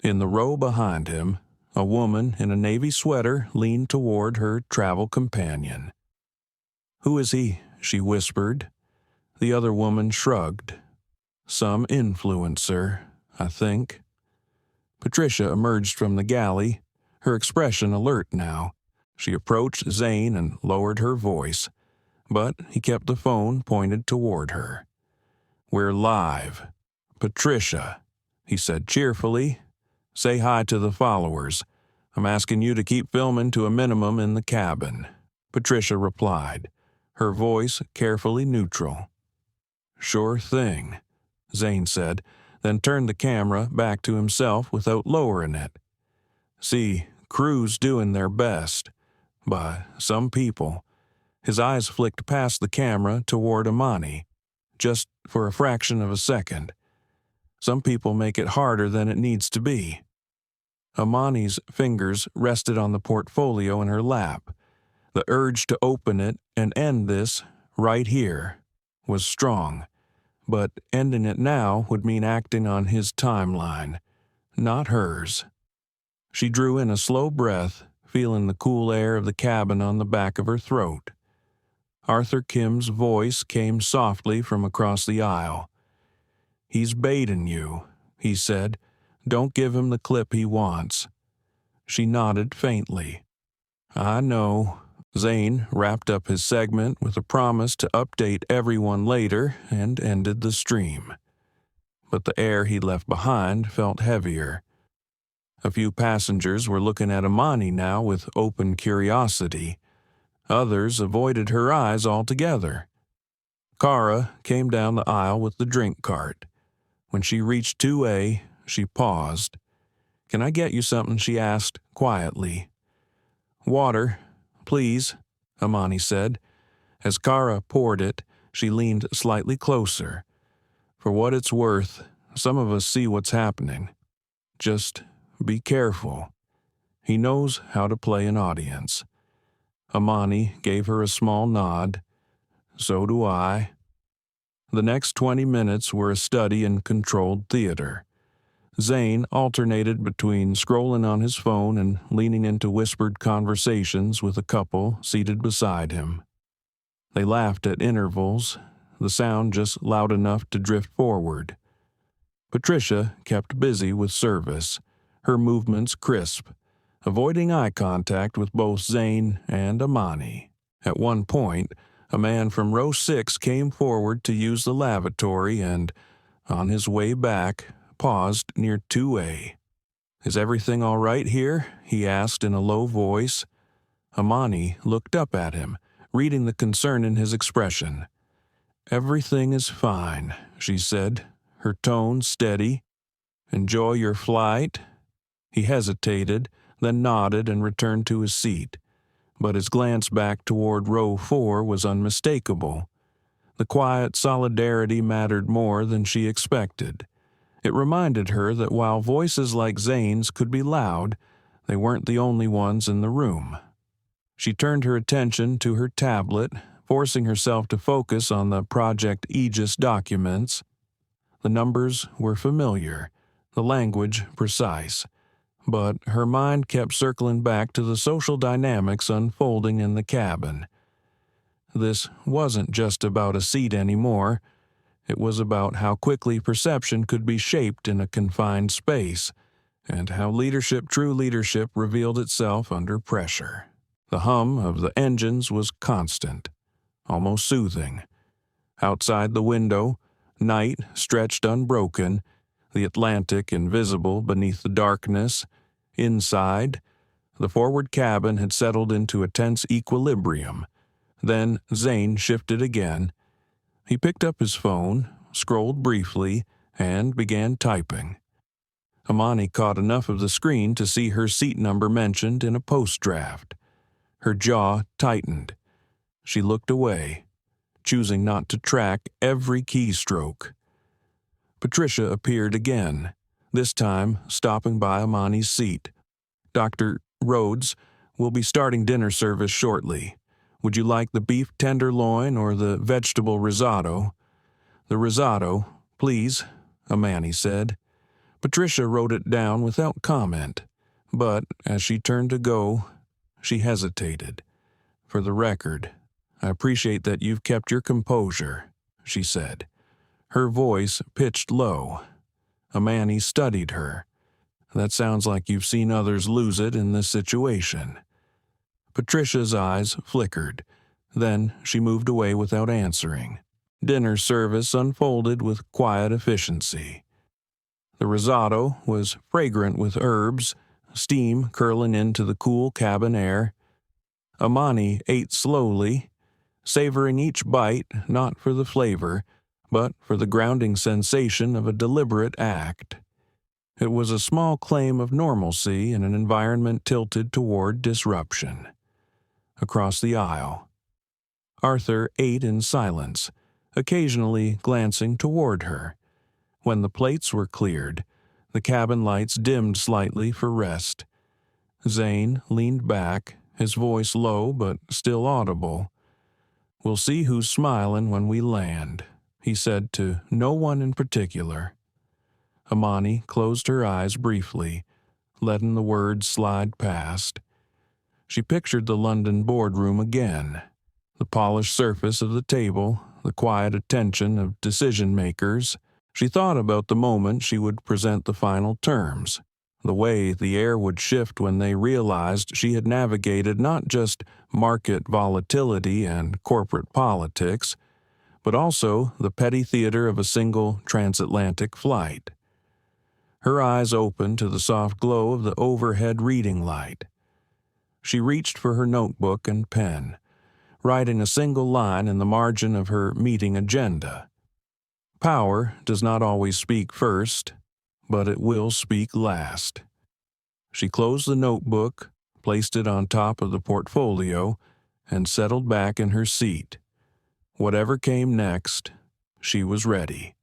In the row behind him, a woman in a navy sweater leaned toward her travel companion. "Who is he?" she whispered. The other woman shrugged. "Some influencer, I think." Patricia emerged from the galley, her expression alert now. She approached Zane and lowered her voice, but he kept the phone pointed toward her. "We're live. Patricia," he said cheerfully, "say hi to the followers. I'm asking you to keep filming to a minimum in the cabin." Patricia replied, her voice carefully neutral. "Sure thing," Zane said, then turned the camera back to himself without lowering it. "See, crew's doing their best. But some people—" His eyes flicked past the camera toward Amani, just for a fraction of a second. "Some people make it harder than it needs to be." Amani's fingers rested on the portfolio in her lap. The urge to open it and end this, right here, was strong. But ending it now would mean acting on his timeline, not hers. She drew in a slow breath, feeling the cool air of the cabin on the back of her throat. Arthur Kim's voice came softly from across the aisle. "He's baiting you," he said. "Don't give him the clip he wants." She nodded faintly. "I know." Zane wrapped up his segment with a promise to update everyone later and ended the stream. But the air he left behind felt heavier. A few passengers were looking at Amani now with open curiosity. Others avoided her eyes altogether. Kara came down the aisle with the drink cart. When she reached 2A, she paused. "Can I get you something?" she asked, quietly. "Water, please," Amani said. As Kara poured it, she leaned slightly closer. "For what it's worth, some of us see what's happening. Just be careful." He knows how to play an audience. Amani gave her a small nod. "So do I." The next 20 minutes were a study in controlled theater. Zane alternated between scrolling on his phone and leaning into whispered conversations with a couple seated beside him. They laughed at intervals, the sound just loud enough to drift forward. Patricia kept busy with service, her movements crisp, avoiding eye contact with both Zane and Amani. At one point, a man from row 6 came forward to use the lavatory and, on his way back, paused near 2A. "Is everything all right here?" he asked in a low voice. Amani looked up at him, reading the concern in his expression. "Everything is fine," she said, her tone steady. "Enjoy your flight?" He hesitated, then nodded and returned to his seat. But his glance back toward row 4 was unmistakable. The quiet solidarity mattered more than she expected. It reminded her that while voices like Zane's could be loud, they weren't the only ones in the room. She turned her attention to her tablet, forcing herself to focus on the Project Aegis documents. The numbers were familiar, the language precise, but her mind kept circling back to the social dynamics unfolding in the cabin. This wasn't just about a seat anymore. It was about how quickly perception could be shaped in a confined space, and how true leadership, revealed itself under pressure. The hum of the engines was constant. almost soothing. Outside the window, night stretched unbroken, the Atlantic invisible beneath the darkness. Inside, the forward cabin had settled into a tense equilibrium. Then Zane shifted again. He picked up his phone, scrolled briefly, and began typing. Amani caught enough of the screen to see her seat number mentioned in a post draft. Her jaw tightened. She looked away, choosing not to track every keystroke. Patricia appeared again, this time stopping by Amani's seat. "Dr. Rhodes, we'll be starting dinner service shortly. Would you like the beef tenderloin or the vegetable risotto?" "The risotto, please," Amani said. Patricia wrote it down without comment, but as she turned to go, she hesitated. "For the record, I appreciate that you've kept your composure," she said. Her voice pitched low. Amani studied her. "That sounds like you've seen others lose it in this situation." Patricia's eyes flickered. Then she moved away without answering. Dinner service unfolded with quiet efficiency. The risotto was fragrant with herbs, steam curling into the cool cabin air. Amani ate slowly, savoring each bite not for the flavor, but for the grounding sensation of a deliberate act. It was a small claim of normalcy in an environment tilted toward disruption. Across the aisle, Arthur ate in silence, occasionally glancing toward her. When the plates were cleared, the cabin lights dimmed slightly for rest. Zane leaned back, his voice low but still audible. "We'll see who's smiling when we land," he said to no one in particular. Amani closed her eyes briefly, letting the words slide past. She pictured the London boardroom again, the polished surface of the table, the quiet attention of decision-makers. She thought about the moment she would present the final terms, the way the air would shift when they realized she had navigated not just market volatility and corporate politics, but also the petty theater of a single transatlantic flight. Her eyes opened to the soft glow of the overhead reading light. She reached for her notebook and pen, writing a single line in the margin of her meeting agenda. "Power does not always speak first, but it will speak last." She closed the notebook, placed it on top of the portfolio, and settled back in her seat. Whatever came next, she was ready.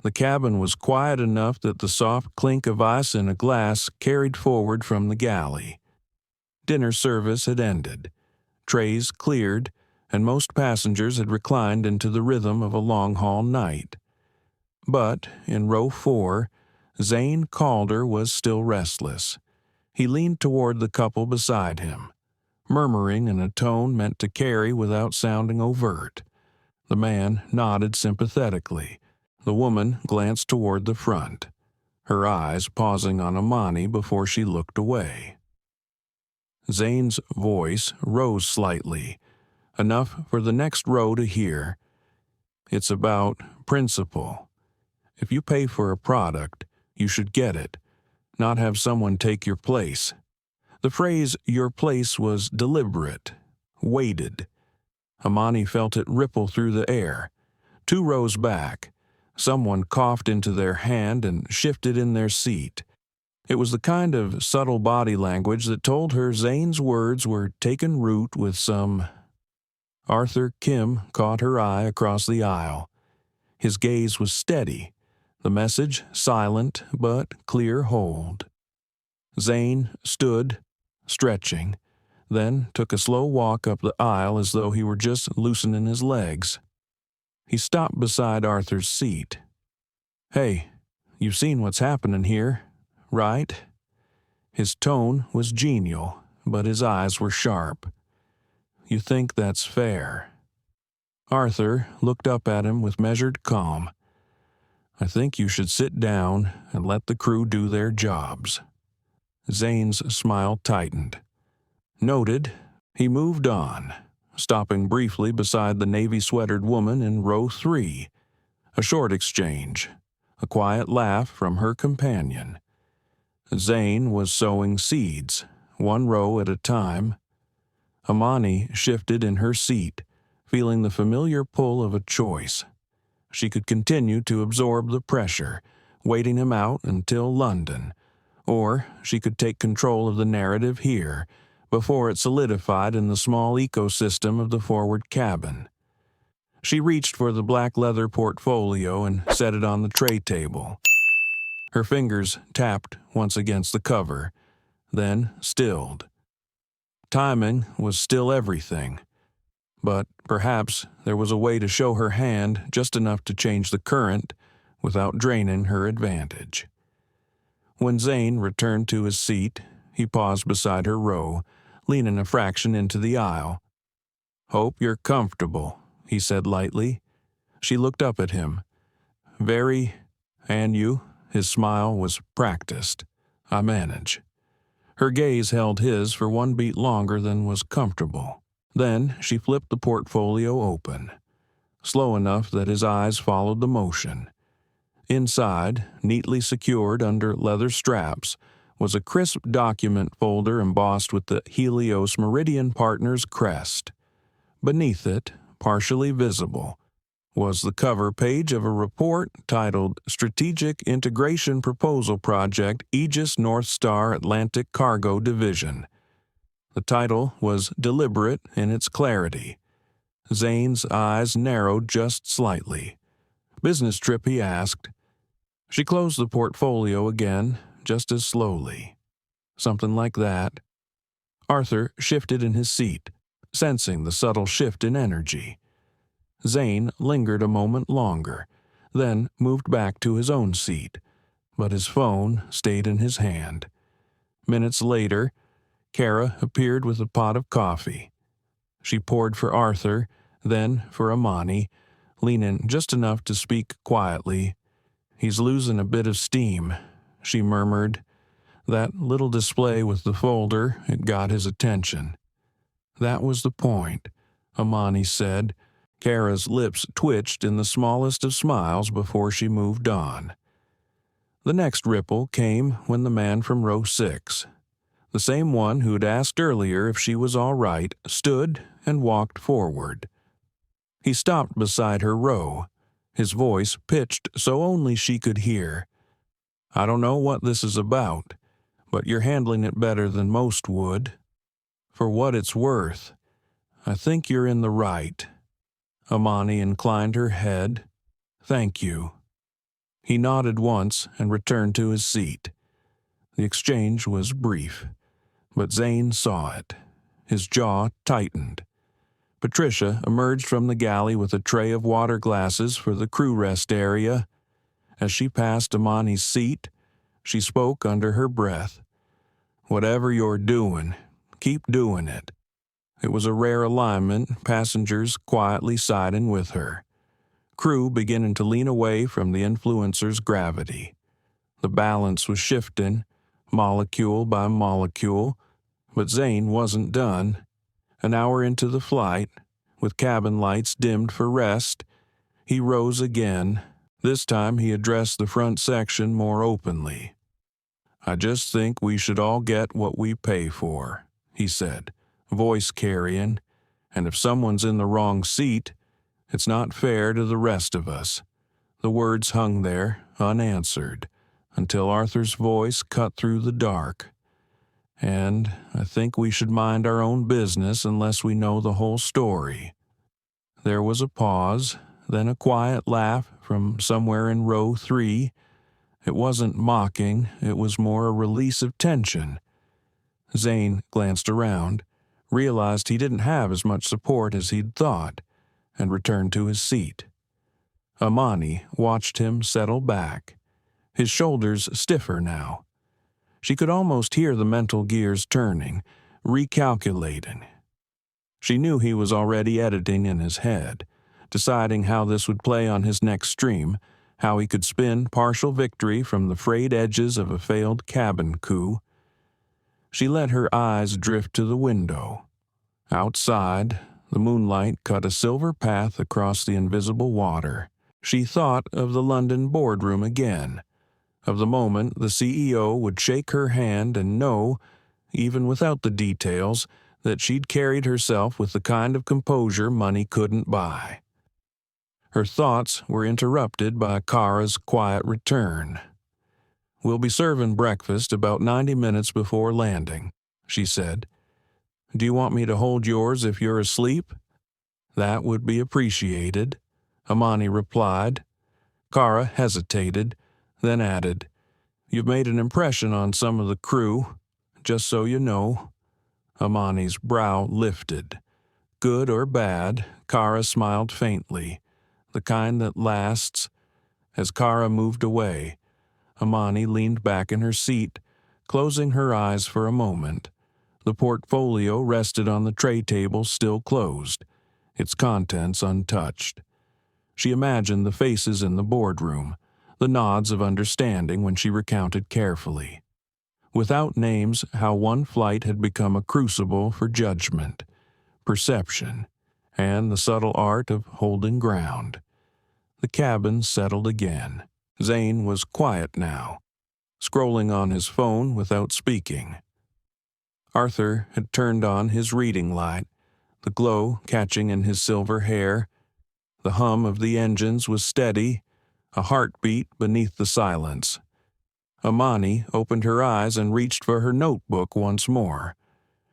The cabin was quiet enough that the soft clink of ice in a glass carried forward from the galley. Dinner service had ended, trays cleared, and most passengers had reclined into the rhythm of a long-haul night. But in row 4, Zane Calder was still restless. He leaned toward the couple beside him, murmuring in a tone meant to carry without sounding overt. The man nodded sympathetically. The woman glanced toward the front, her eyes pausing on Amani before she looked away. Zane's voice rose slightly, enough for the next row to hear. "It's about principle. If you pay for a product, you should get it, not have someone take your place." The phrase "your place" was deliberate, weighted. Amani felt it ripple through the air. 2 rows back, someone coughed into their hand and shifted in their seat. It was the kind of subtle body language that told her Zane's words were taking root with some. Arthur Kim caught her eye across the aisle. His gaze was steady, the message silent but clear hold. Zane stood, stretching, then took a slow walk up the aisle as though he were just loosening his legs. He stopped beside Arthur's seat. "Hey, you've seen what's happening here, right?" His tone was genial, but his eyes were sharp. "You think that's fair?" Arthur looked up at him with measured calm. "I think you should sit down and let the crew do their jobs." Zane's smile tightened. Noted, he moved on, stopping briefly beside the navy-sweatered woman in row 3. A short exchange, a quiet laugh from her companion. Zane was sowing seeds, one row at a time. Amani shifted in her seat, feeling the familiar pull of a choice. She could continue to absorb the pressure, waiting him out until London, or she could take control of the narrative here, before it solidified in the small ecosystem of the forward cabin. She reached for the black leather portfolio and set it on the tray table. Her fingers tapped once against the cover, then stilled. Timing was still everything, but perhaps there was a way to show her hand just enough to change the current without draining her advantage. When Zane returned to his seat, he paused beside her row, leaning a fraction into the aisle. "Hope you're comfortable," he said lightly. She looked up at him. "Very, and you?" His smile was practiced. "I manage." Her gaze held his for one beat longer than was comfortable. Then she flipped the portfolio open, slow enough that his eyes followed the motion. Inside, neatly secured under leather straps, was a crisp document folder embossed with the Helios Meridian Partners crest. Beneath it, partially visible, was the cover page of a report titled Strategic Integration Proposal Project Aegis NorthStar Atlantic Cargo Division. The title was deliberate in its clarity. Zane's eyes narrowed just slightly. "Business trip?" he asked. She closed the portfolio again, just as slowly. "Something like that." Arthur shifted in his seat, sensing the subtle shift in energy. Zane lingered a moment longer, then moved back to his own seat, but his phone stayed in his hand. Minutes later, Kara appeared with a pot of coffee. She poured for Arthur, then for Amani, leaning just enough to speak quietly. "He's losing a bit of steam," she murmured. That little display with the folder, it got his attention. "That was the point," Amani said. Kara's lips twitched in the smallest of smiles before she moved on. The next ripple came when the man from row 6, the same one who'd asked earlier if she was all right, stood and walked forward. He stopped beside her row, his voice pitched so only she could hear. "I don't know what this is about, but you're handling it better than most would. For what it's worth, I think you're in the right." Amani inclined her head. "Thank you." He nodded once and returned to his seat. The exchange was brief, but Zane saw it. His jaw tightened. Patricia emerged from the galley with a tray of water glasses for the crew rest area. As she passed Amani's seat, she spoke under her breath. "Whatever you're doing, keep doing it." It was a rare alignment, passengers quietly siding with her. Crew beginning to lean away from the influencer's gravity. The balance was shifting, molecule by molecule, but Zane wasn't done. An hour into the flight, with cabin lights dimmed for rest, he rose again. This time he addressed the front section more openly. "I just think we should all get what we pay for," he said, voice carrying, "and if someone's in the wrong seat, it's not fair to the rest of us." The words hung there, unanswered, until Arthur's voice cut through the dark. "And I think we should mind our own business unless we know the whole story." There was a pause, then a quiet laugh from somewhere in row 3. It wasn't mocking, it was more a release of tension. Zane glanced around, realized he didn't have as much support as he'd thought, and returned to his seat. Amani watched him settle back, his shoulders stiffer now. She could almost hear the mental gears turning, recalculating. She knew he was already editing in his head, deciding how this would play on his next stream, how he could spin partial victory from the frayed edges of a failed cabin coup. She let her eyes drift to the window. Outside, The moonlight cut a silver path across the invisible water. She thought of the London boardroom again, of the moment the CEO would shake her hand and know, even without the details, that she'd carried herself with the kind of composure money couldn't buy. Her thoughts were interrupted by Kara's quiet return. "We'll be serving breakfast about 90 minutes before landing," she said. "Do you want me to hold yours if you're asleep?" "That would be appreciated," Amani replied. Kara hesitated, then added, "You've made an impression on some of the crew, just so you know." Amani's brow lifted. Good or bad, Kara smiled faintly, the kind that lasts. As Kara moved away, Amani leaned back in her seat, closing her eyes for a moment. The portfolio rested on the tray table still closed, its contents untouched. She imagined the faces in the boardroom, the nods of understanding when she recounted carefully. Without names, how one flight had become a crucible for judgment, perception, and the subtle art of holding ground. The cabin settled again. Zane was quiet now, scrolling on his phone without speaking. Arthur had turned on his reading light, the glow catching in his silver hair. The hum of the engines was steady, a heartbeat beneath the silence. Amani opened her eyes and reached for her notebook once more.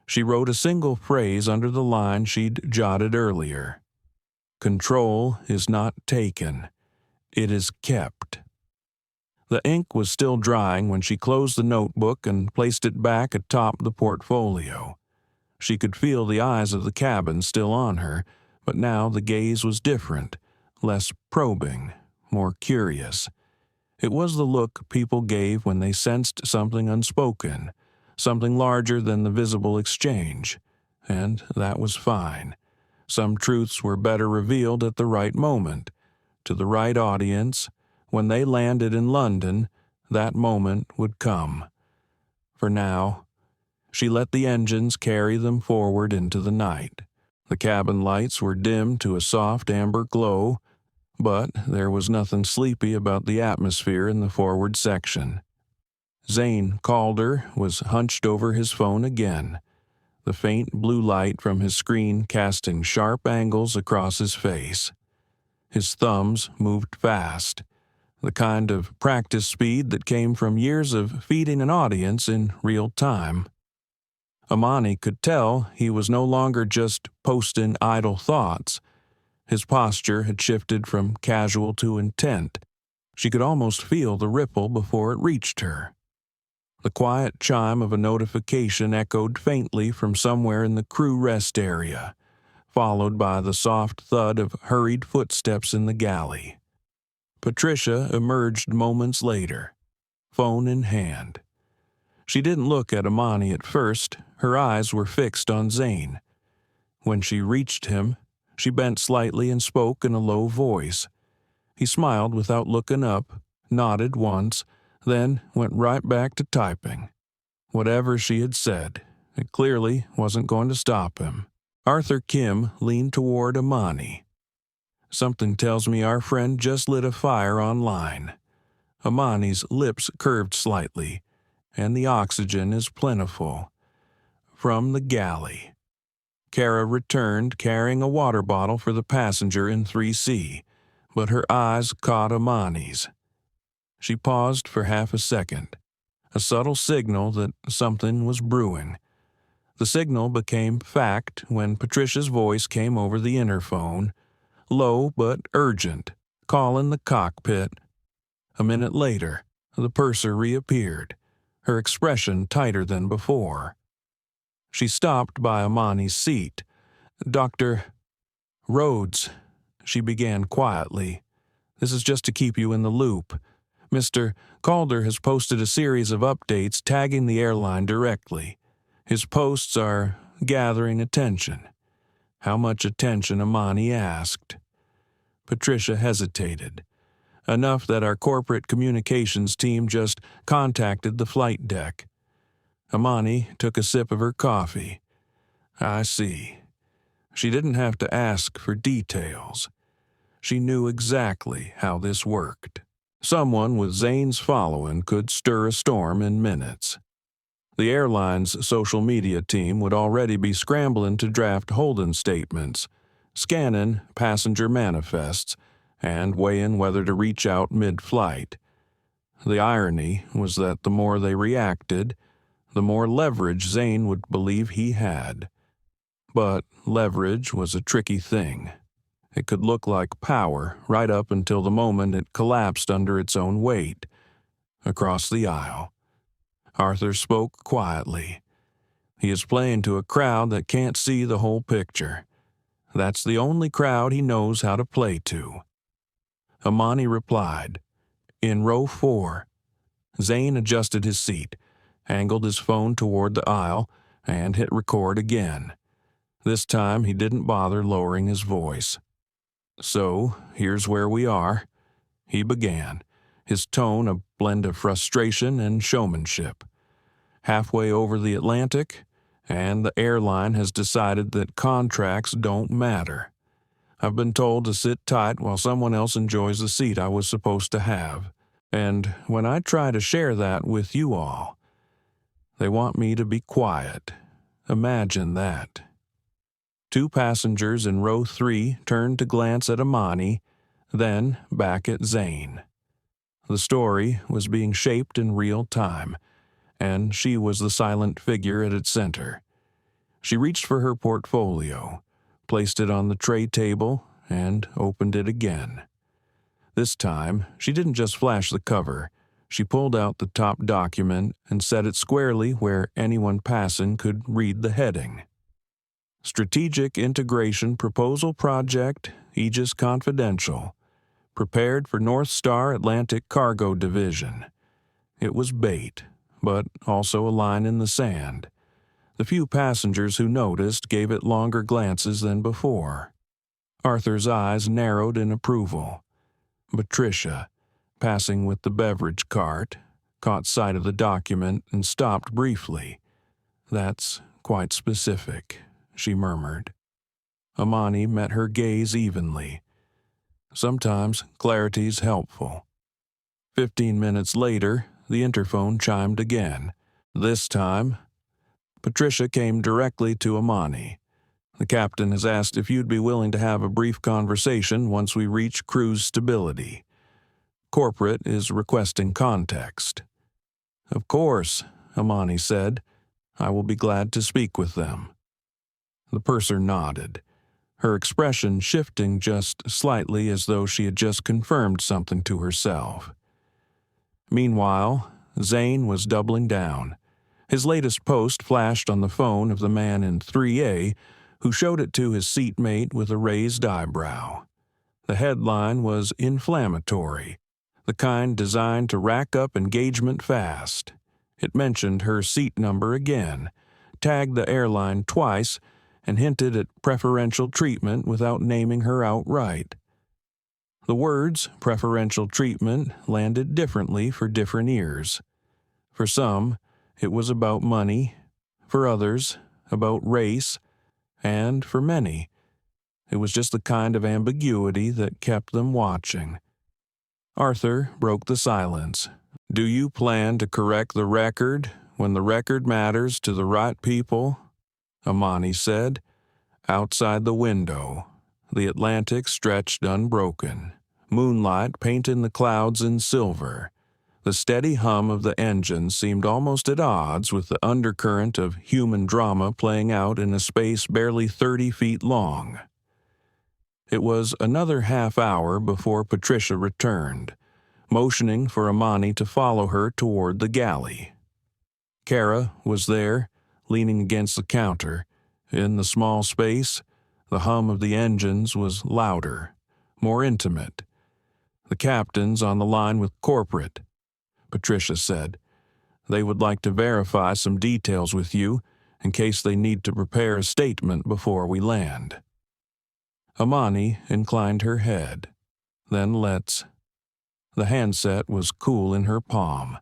She wrote a single phrase under the line she'd jotted earlier. "Control is not taken. It is kept." The ink was still drying when she closed the notebook and placed it back atop the portfolio. She could feel the eyes of the cabin still on her, but now the gaze was different, less probing, more curious. It was the look people gave when they sensed something unspoken, something larger than the visible exchange, and that was fine. Some truths were better revealed at the right moment, to the right audience. When they landed in London, that moment would come. For now, she let the engines carry them forward into the night. The cabin lights were dimmed to a soft amber glow, but there was nothing sleepy about the atmosphere in the forward section. Zane Calder was hunched over his phone again, the faint blue light from his screen casting sharp angles across his face. His thumbs moved fast, the kind of practice speed that came from years of feeding an audience in real time. Amani could tell he was no longer just posting idle thoughts. His posture had shifted from casual to intent. She could almost feel the ripple before it reached her. The quiet chime of a notification echoed faintly from somewhere in the crew rest area, followed by the soft thud of hurried footsteps in the galley. Patricia emerged moments later, phone in hand. She didn't look at Amani at first. Her eyes were fixed on Zane. When she reached him, she bent slightly and spoke in a low voice. He smiled without looking up, nodded once, then went right back to typing. Whatever she had said, it clearly wasn't going to stop him. Arthur Kim leaned toward Amani. "Something tells me our friend just lit a fire online." Amani's lips curved slightly, and the oxygen is plentiful. From the galley. Kara returned carrying a water bottle for the passenger in 3C, but her eyes caught Amani's. She paused for half a second, a subtle signal that something was brewing. The signal became fact when Patricia's voice came over the interphone, low but urgent, calling the cockpit. A minute later, the purser reappeared, her expression tighter than before. She stopped by Amani's seat. "Dr. Rhodes," she began quietly. "This is just to keep you in the loop. Mr. Calder has posted a series of updates tagging the airline directly. His posts are gathering attention." How much attention, Amani asked. Patricia hesitated. "Enough that our corporate communications team just contacted the flight deck." Amani took a sip of her coffee. "I see. She didn't have to ask for details. She knew exactly how this worked. Someone with Zane's following could stir a storm in minutes. The airline's social media team would already be scrambling to draft holding statements, scanning passenger manifests, and weighing whether to reach out mid-flight. The irony was that the more they reacted, the more leverage Zane would believe he had. But leverage was a tricky thing. It could look like power right up until the moment it collapsed under its own weight. Across the aisle, Arthur spoke quietly. He is playing to a crowd that can't see the whole picture. That's the only crowd he knows how to play to. Amani replied, "In row 4. Zane adjusted his seat, angled his phone toward the aisle, and hit record again. This time he didn't bother lowering his voice. "So, here's where we are," he began, his tone a blend of frustration and showmanship. "Halfway over the Atlantic, and the airline has decided that contracts don't matter. I've been told to sit tight while someone else enjoys the seat I was supposed to have. And when I try to share that with you all, they want me to be quiet. Imagine that." 2 passengers in row 3 turned to glance at Amani, then back at Zane. The story was being shaped in real time, and she was the silent figure at its center. She reached for her portfolio, placed it on the tray table, and opened it again. This time, she didn't just flash the cover. She pulled out the top document and set it squarely where anyone passing could read the heading. Strategic Integration Proposal Project, Aegis Confidential, prepared for NorthStar Atlantic Cargo Division. It was bait, but also a line in the sand. The few passengers who noticed gave it longer glances than before. Arthur's eyes narrowed in approval. Patricia, passing with the beverage cart, caught sight of the document and stopped briefly. "That's quite specific," she murmured. Amani met her gaze evenly. Sometimes clarity's helpful. 15 minutes later, the interphone chimed again. This time, Patricia came directly to Amani. "The captain has asked if you'd be willing to have a brief conversation once we reach cruise stability. Corporate is requesting context." "Of course," Amani said. "I will be glad to speak with them." The purser nodded, her expression shifting just slightly as though she had just confirmed something to herself. Meanwhile, Zane was doubling down. His latest post flashed on the phone of the man in 3A, who showed it to his seatmate with a raised eyebrow. The headline was inflammatory, the kind designed to rack up engagement fast. It mentioned her seat number again, tagged the airline twice, and hinted at preferential treatment without naming her outright. The words preferential treatment landed differently for different ears. For some, it was about money, for others, about race, and for many, it was just the kind of ambiguity that kept them watching. Arthur broke the silence. "Do you plan to correct the record when the record matters to the right people?" Amani said. Outside the window, the Atlantic stretched unbroken, moonlight painting the clouds in silver. The steady hum of the engine seemed almost at odds with the undercurrent of human drama playing out in a space barely 30 feet long. It was another half hour before Patricia returned, motioning for Amani to follow her toward the galley. Kara was there, leaning against the counter. In the small space, the hum of the engines was louder, more intimate. "The captain's on the line with corporate," Patricia said. "They would like to verify some details with you in case they need to prepare a statement before we land." Amani inclined her head. "Then let's." The handset was cool in her palm.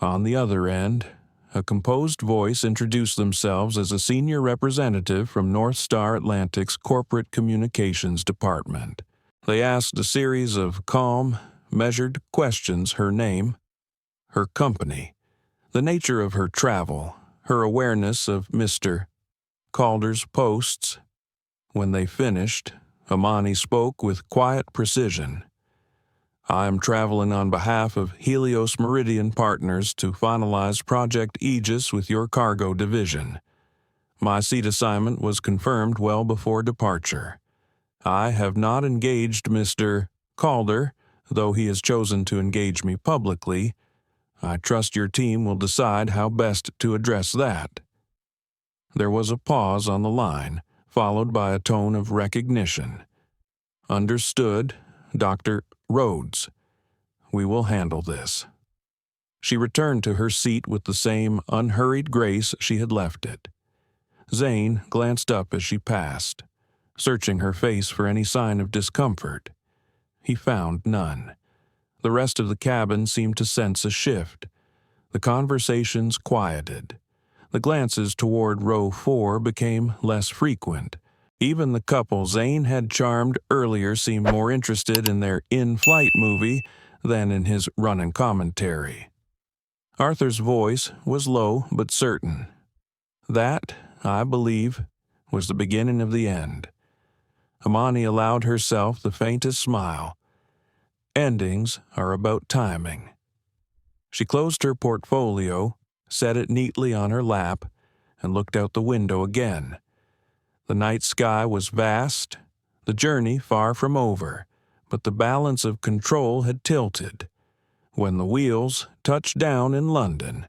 On the other end, a composed voice introduced themselves as a senior representative from NorthStar Atlantic's corporate communications department. They asked a series of calm, measured questions: her name, her company, the nature of her travel, her awareness of Mr. Calder's posts. When they finished, Amani spoke with quiet precision. "I am traveling on behalf of Helios Meridian Partners to finalize Project Aegis with your cargo division. My seat assignment was confirmed well before departure. I have not engaged Mr. Calder, though he has chosen to engage me publicly. I trust your team will decide how best to address that." There was a pause on the line, followed by a tone of recognition. "Understood, Dr. Rhodes. We will handle this." She returned to her seat with the same unhurried grace she had left it. Zane glanced up as she passed, searching her face for any sign of discomfort. He found none. The rest of the cabin seemed to sense a shift. The conversations quieted. The glances toward row 4 became less frequent. Even the couple Zane had charmed earlier seemed more interested in their in-flight movie than in his running commentary. Arthur's voice was low but certain. "That, I believe, was the beginning of the end." Amani allowed herself the faintest smile. Endings are about timing. She closed her portfolio, set it neatly on her lap, and looked out the window again. The night sky was vast, the journey far from over, but the balance of control had tilted. When the wheels touched down in London,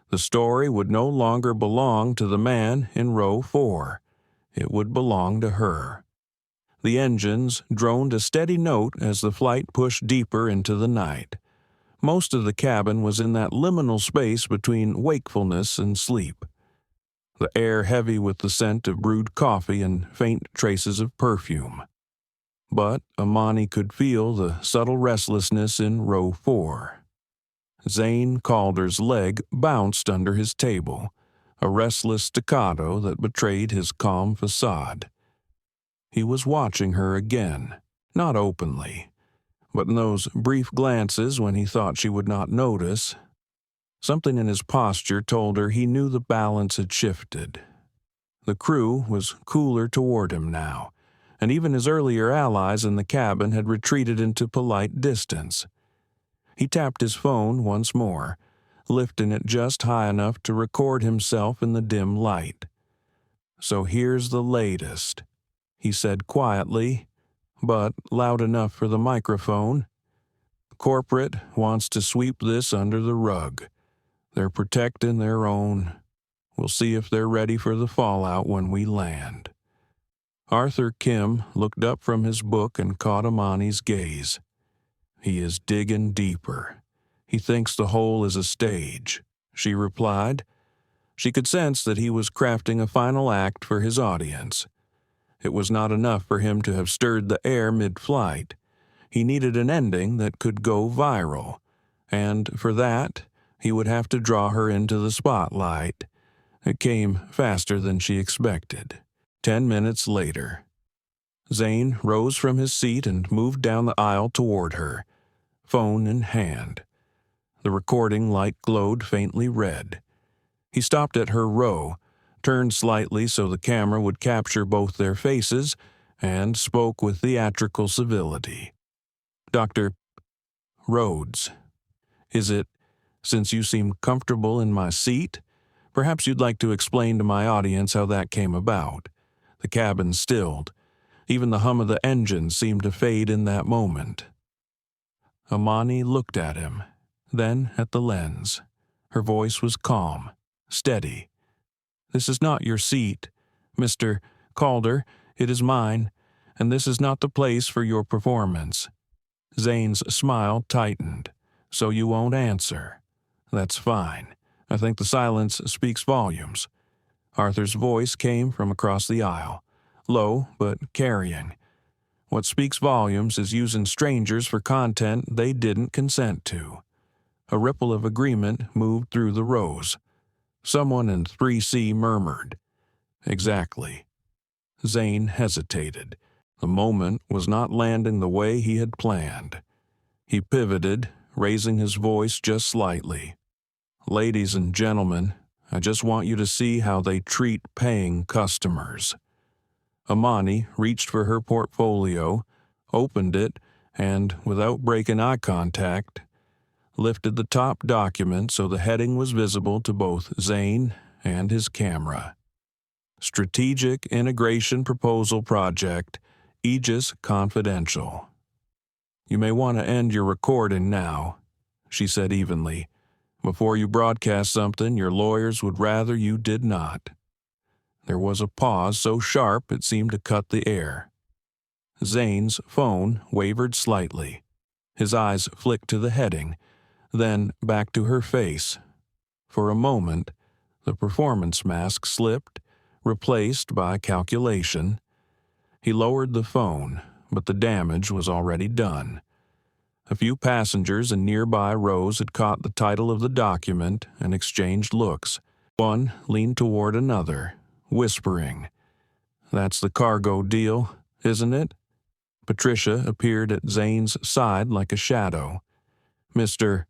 the story would no longer belong to the man in row 4. It would belong to her. The engines droned a steady note as the flight pushed deeper into the night. Most of the cabin was in that liminal space between wakefulness and sleep. The air heavy with the scent of brewed coffee and faint traces of perfume. But Amani could feel the subtle restlessness in row 4. Zane Calder's leg bounced under his table, a restless staccato that betrayed his calm facade. He was watching her again, not openly, but in those brief glances when he thought she would not notice. Something in his posture told her he knew the balance had shifted. The crew was cooler toward him now, and even his earlier allies in the cabin had retreated into polite distance. He tapped his phone once more, lifting it just high enough to record himself in the dim light. "So here's the latest," he said quietly, but loud enough for the microphone. "Corporate wants to sweep this under the rug. They're protecting their own. We'll see if they're ready for the fallout when we land." Arthur Kim looked up from his book and caught Amani's gaze. "He is digging deeper. He thinks the whole is a stage," she replied. She could sense that he was crafting a final act for his audience. It was not enough for him to have stirred the air mid-flight. He needed an ending that could go viral, and for that, he would have to draw her into the spotlight. It came faster than she expected. 10 minutes later. Zane rose from his seat and moved down the aisle toward her, phone in hand. The recording light glowed faintly red. He stopped at her row, turned slightly so the camera would capture both their faces, and spoke with theatrical civility. "Dr. Rhodes, is it, since you seem comfortable in my seat? Perhaps you'd like to explain to my audience how that came about." The cabin stilled. Even the hum of the engine seemed to fade in that moment. Amani looked at him, then at the lens. Her voice was calm, steady. "This is not your seat, Mr. Calder. It is mine, and this is not the place for your performance." Zane's smile tightened. "So you won't answer? That's fine. I think the silence speaks volumes." Arthur's voice came from across the aisle, low but carrying. "What speaks volumes is using strangers for content they didn't consent to." A ripple of agreement moved through the rows. Someone in 3C murmured. Exactly. Zane hesitated. The moment was not landing the way he had planned. He pivoted, raising his voice just slightly. Ladies and gentlemen, I just want you to see how they treat paying customers. Amani reached for her portfolio, opened it, and, without breaking eye contact, lifted the top document so the heading was visible to both Zane and his camera. Strategic Integration Proposal Project, Aegis Confidential. You may want to end your recording now, she said evenly. Before you broadcast something your lawyers would rather you did not. There was a pause so sharp it seemed to cut the air. Zane's phone wavered slightly. His eyes flicked to the heading, then back to her face. For a moment, the performance mask slipped, replaced by calculation. He lowered the phone, but the damage was already done. A few passengers in nearby rows had caught the title of the document and exchanged looks. One leaned toward another, whispering, "That's the cargo deal, isn't it?" Patricia appeared at Zane's side like a shadow. "Mr.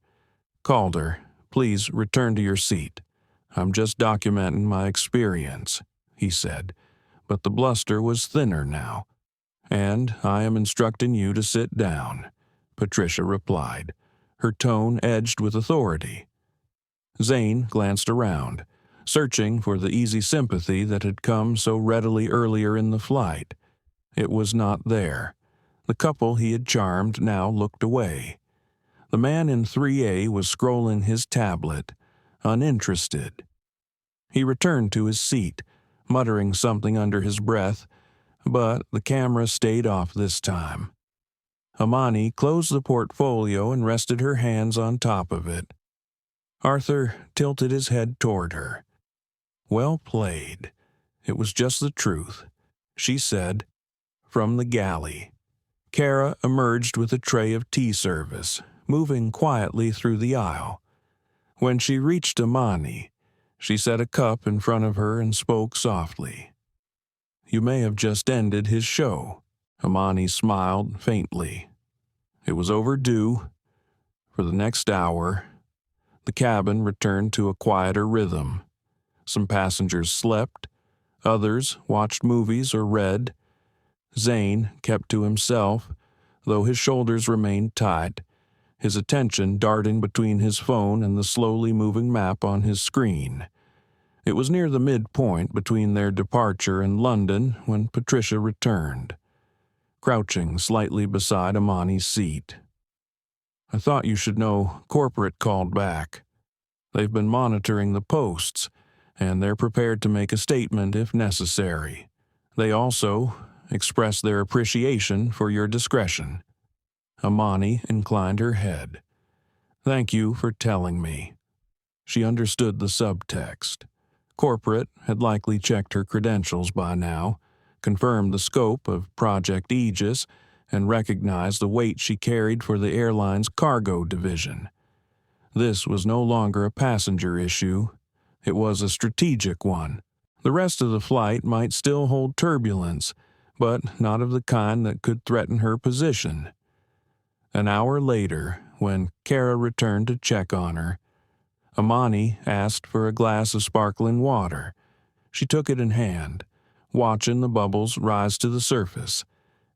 Calder, please return to your seat. I'm just documenting my experience," he said, but the bluster was thinner now. "And I am instructing you to sit down," Patricia replied, her tone edged with authority. Zane glanced around, searching for the easy sympathy that had come so readily earlier in the flight. It was not there. The couple he had charmed now looked away. The man in 3A was scrolling his tablet, uninterested. He returned to his seat, muttering something under his breath, but the camera stayed off this time. Amani closed the portfolio and rested her hands on top of it. Arthur tilted his head toward her. "Well played. It was just the truth," she said. From the galley, Kara emerged with a tray of tea service, moving quietly through the aisle. When she reached Amani, she set a cup in front of her and spoke softly. "You may have just ended his show." Amani smiled faintly. It was overdue. For the next hour, the cabin returned to a quieter rhythm. Some passengers slept, others watched movies or read. Zane kept to himself, though his shoulders remained tight, his attention darting between his phone and the slowly moving map on his screen. It was near the midpoint between their departure and London when Patricia returned, crouching slightly beside Amani's seat. "I thought you should know corporate called back. They've been monitoring the posts, and they're prepared to make a statement if necessary. They also expressed their appreciation for your discretion." Amani inclined her head. "Thank you for telling me." She understood the subtext. Corporate had likely checked her credentials by now, confirmed the scope of Project Aegis, and recognized the weight she carried for the airline's cargo division. This was no longer a passenger issue. It was a strategic one. The rest of the flight might still hold turbulence, but not of the kind that could threaten her position. An hour later, when Kara returned to check on her, Amani asked for a glass of sparkling water. She took it in hand, watching the bubbles rise to the surface,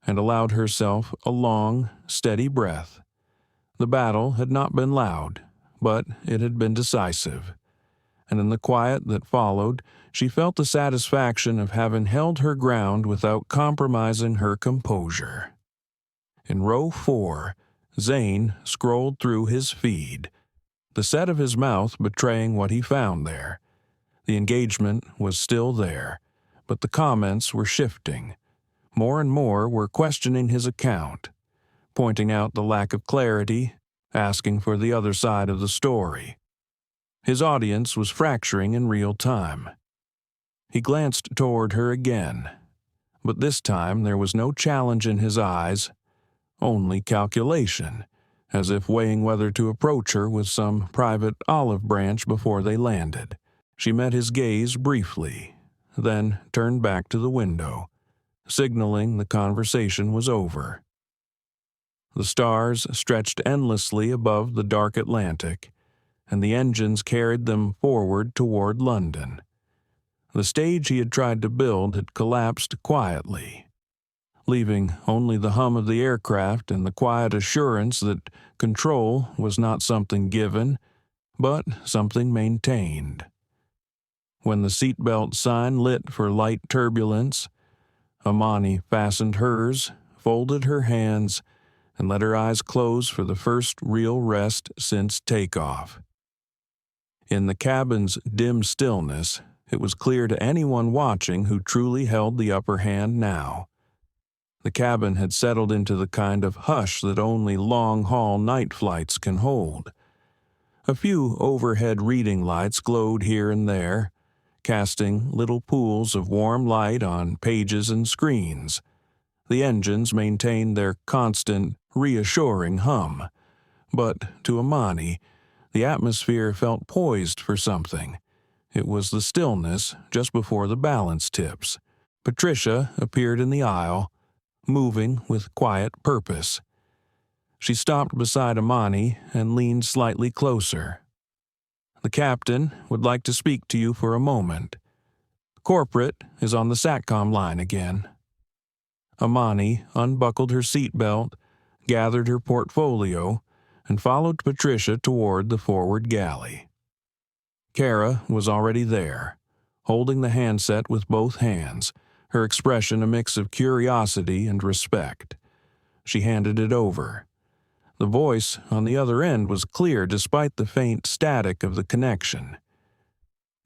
and allowed herself a long, steady breath. The battle had not been loud, but it had been decisive. And in the quiet that followed, she felt the satisfaction of having held her ground without compromising her composure. In row 4, Zane scrolled through his feed, the set of his mouth betraying what he found there. The engagement was still there, but the comments were shifting. More and more were questioning his account, pointing out the lack of clarity, asking for the other side of the story. His audience was fracturing in real time. He glanced toward her again, but this time there was no challenge in his eyes, only calculation, as if weighing whether to approach her with some private olive branch before they landed. She met his gaze briefly, then turned back to the window, signaling the conversation was over. The stars stretched endlessly above the dark Atlantic, and the engines carried them forward toward London. The stage he had tried to build had collapsed quietly, leaving only the hum of the aircraft and the quiet assurance that control was not something given, but something maintained. When the seatbelt sign lit for light turbulence, Amani fastened hers, folded her hands, and let her eyes close for the first real rest since takeoff. In the cabin's dim stillness, it was clear to anyone watching who truly held the upper hand now. The cabin had settled into the kind of hush that only long-haul night flights can hold. A few overhead reading lights glowed here and there, casting little pools of warm light on pages and screens. The engines maintained their constant, reassuring hum. But to Amani, the atmosphere felt poised for something. It was the stillness just before the balance tips. Patricia appeared in the aisle, moving with quiet purpose. She stopped beside Amani and leaned slightly closer. "The captain would like to speak to you for a moment. Corporate is on the SATCOM line again." Amani unbuckled her seatbelt, gathered her portfolio, and followed Patricia toward the forward galley. Kara was already there, holding the handset with both hands, her expression a mix of curiosity and respect. She handed it over. The voice on the other end was clear despite the faint static of the connection.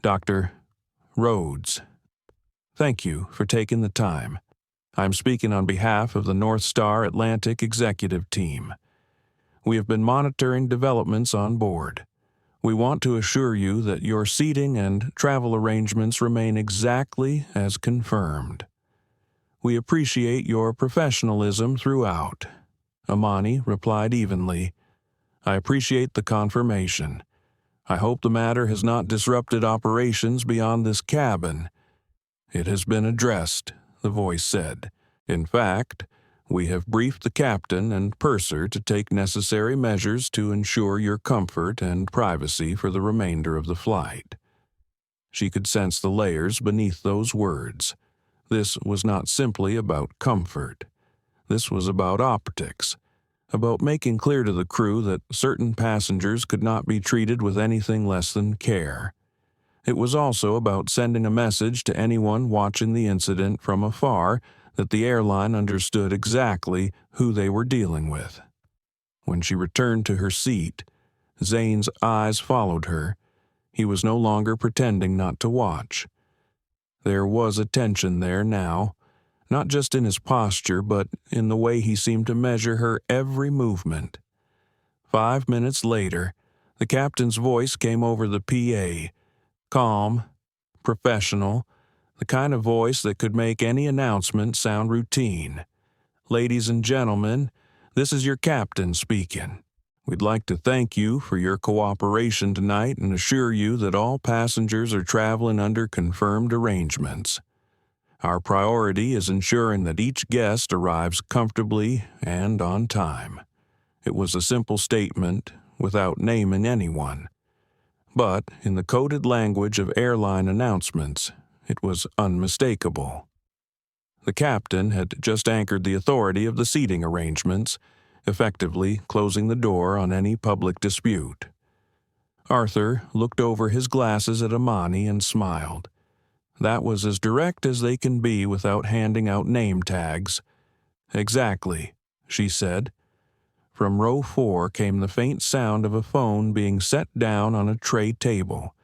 "Dr. Rhodes, thank you for taking the time. I'm speaking on behalf of the NorthStar Atlantic executive team. We have been monitoring developments on board. We want to assure you that your seating and travel arrangements remain exactly as confirmed. We appreciate your professionalism throughout." Amani replied evenly. "I appreciate the confirmation. I hope the matter has not disrupted operations beyond this cabin." "It has been addressed," the voice said. "In fact, we have briefed the captain and purser to take necessary measures to ensure your comfort and privacy for the remainder of the flight." She could sense the layers beneath those words. This was not simply about comfort. This was about optics, about making clear to the crew that certain passengers could not be treated with anything less than care. It was also about sending a message to anyone watching the incident from afar that the airline understood exactly who they were dealing with. When she returned to her seat, Zane's eyes followed her. He was no longer pretending not to watch. There was a tension there now, not just in his posture, but in the way he seemed to measure her every movement. 5 minutes later, the captain's voice came over the PA, calm, professional, the kind of voice that could make any announcement sound routine. "Ladies and gentlemen, this is your captain speaking. We'd like to thank you for your cooperation tonight and assure you that all passengers are traveling under confirmed arrangements. Our priority is ensuring that each guest arrives comfortably and on time." It was a simple statement without naming anyone. But in the coded language of airline announcements, it was unmistakable. The captain had just anchored the authority of the seating arrangements, effectively closing the door on any public dispute. Arthur looked over his glasses at Amani and smiled. That was as direct as they can be without handing out name tags. "Exactly," she said. From row 4 came the faint sound of a phone being set down on a tray table.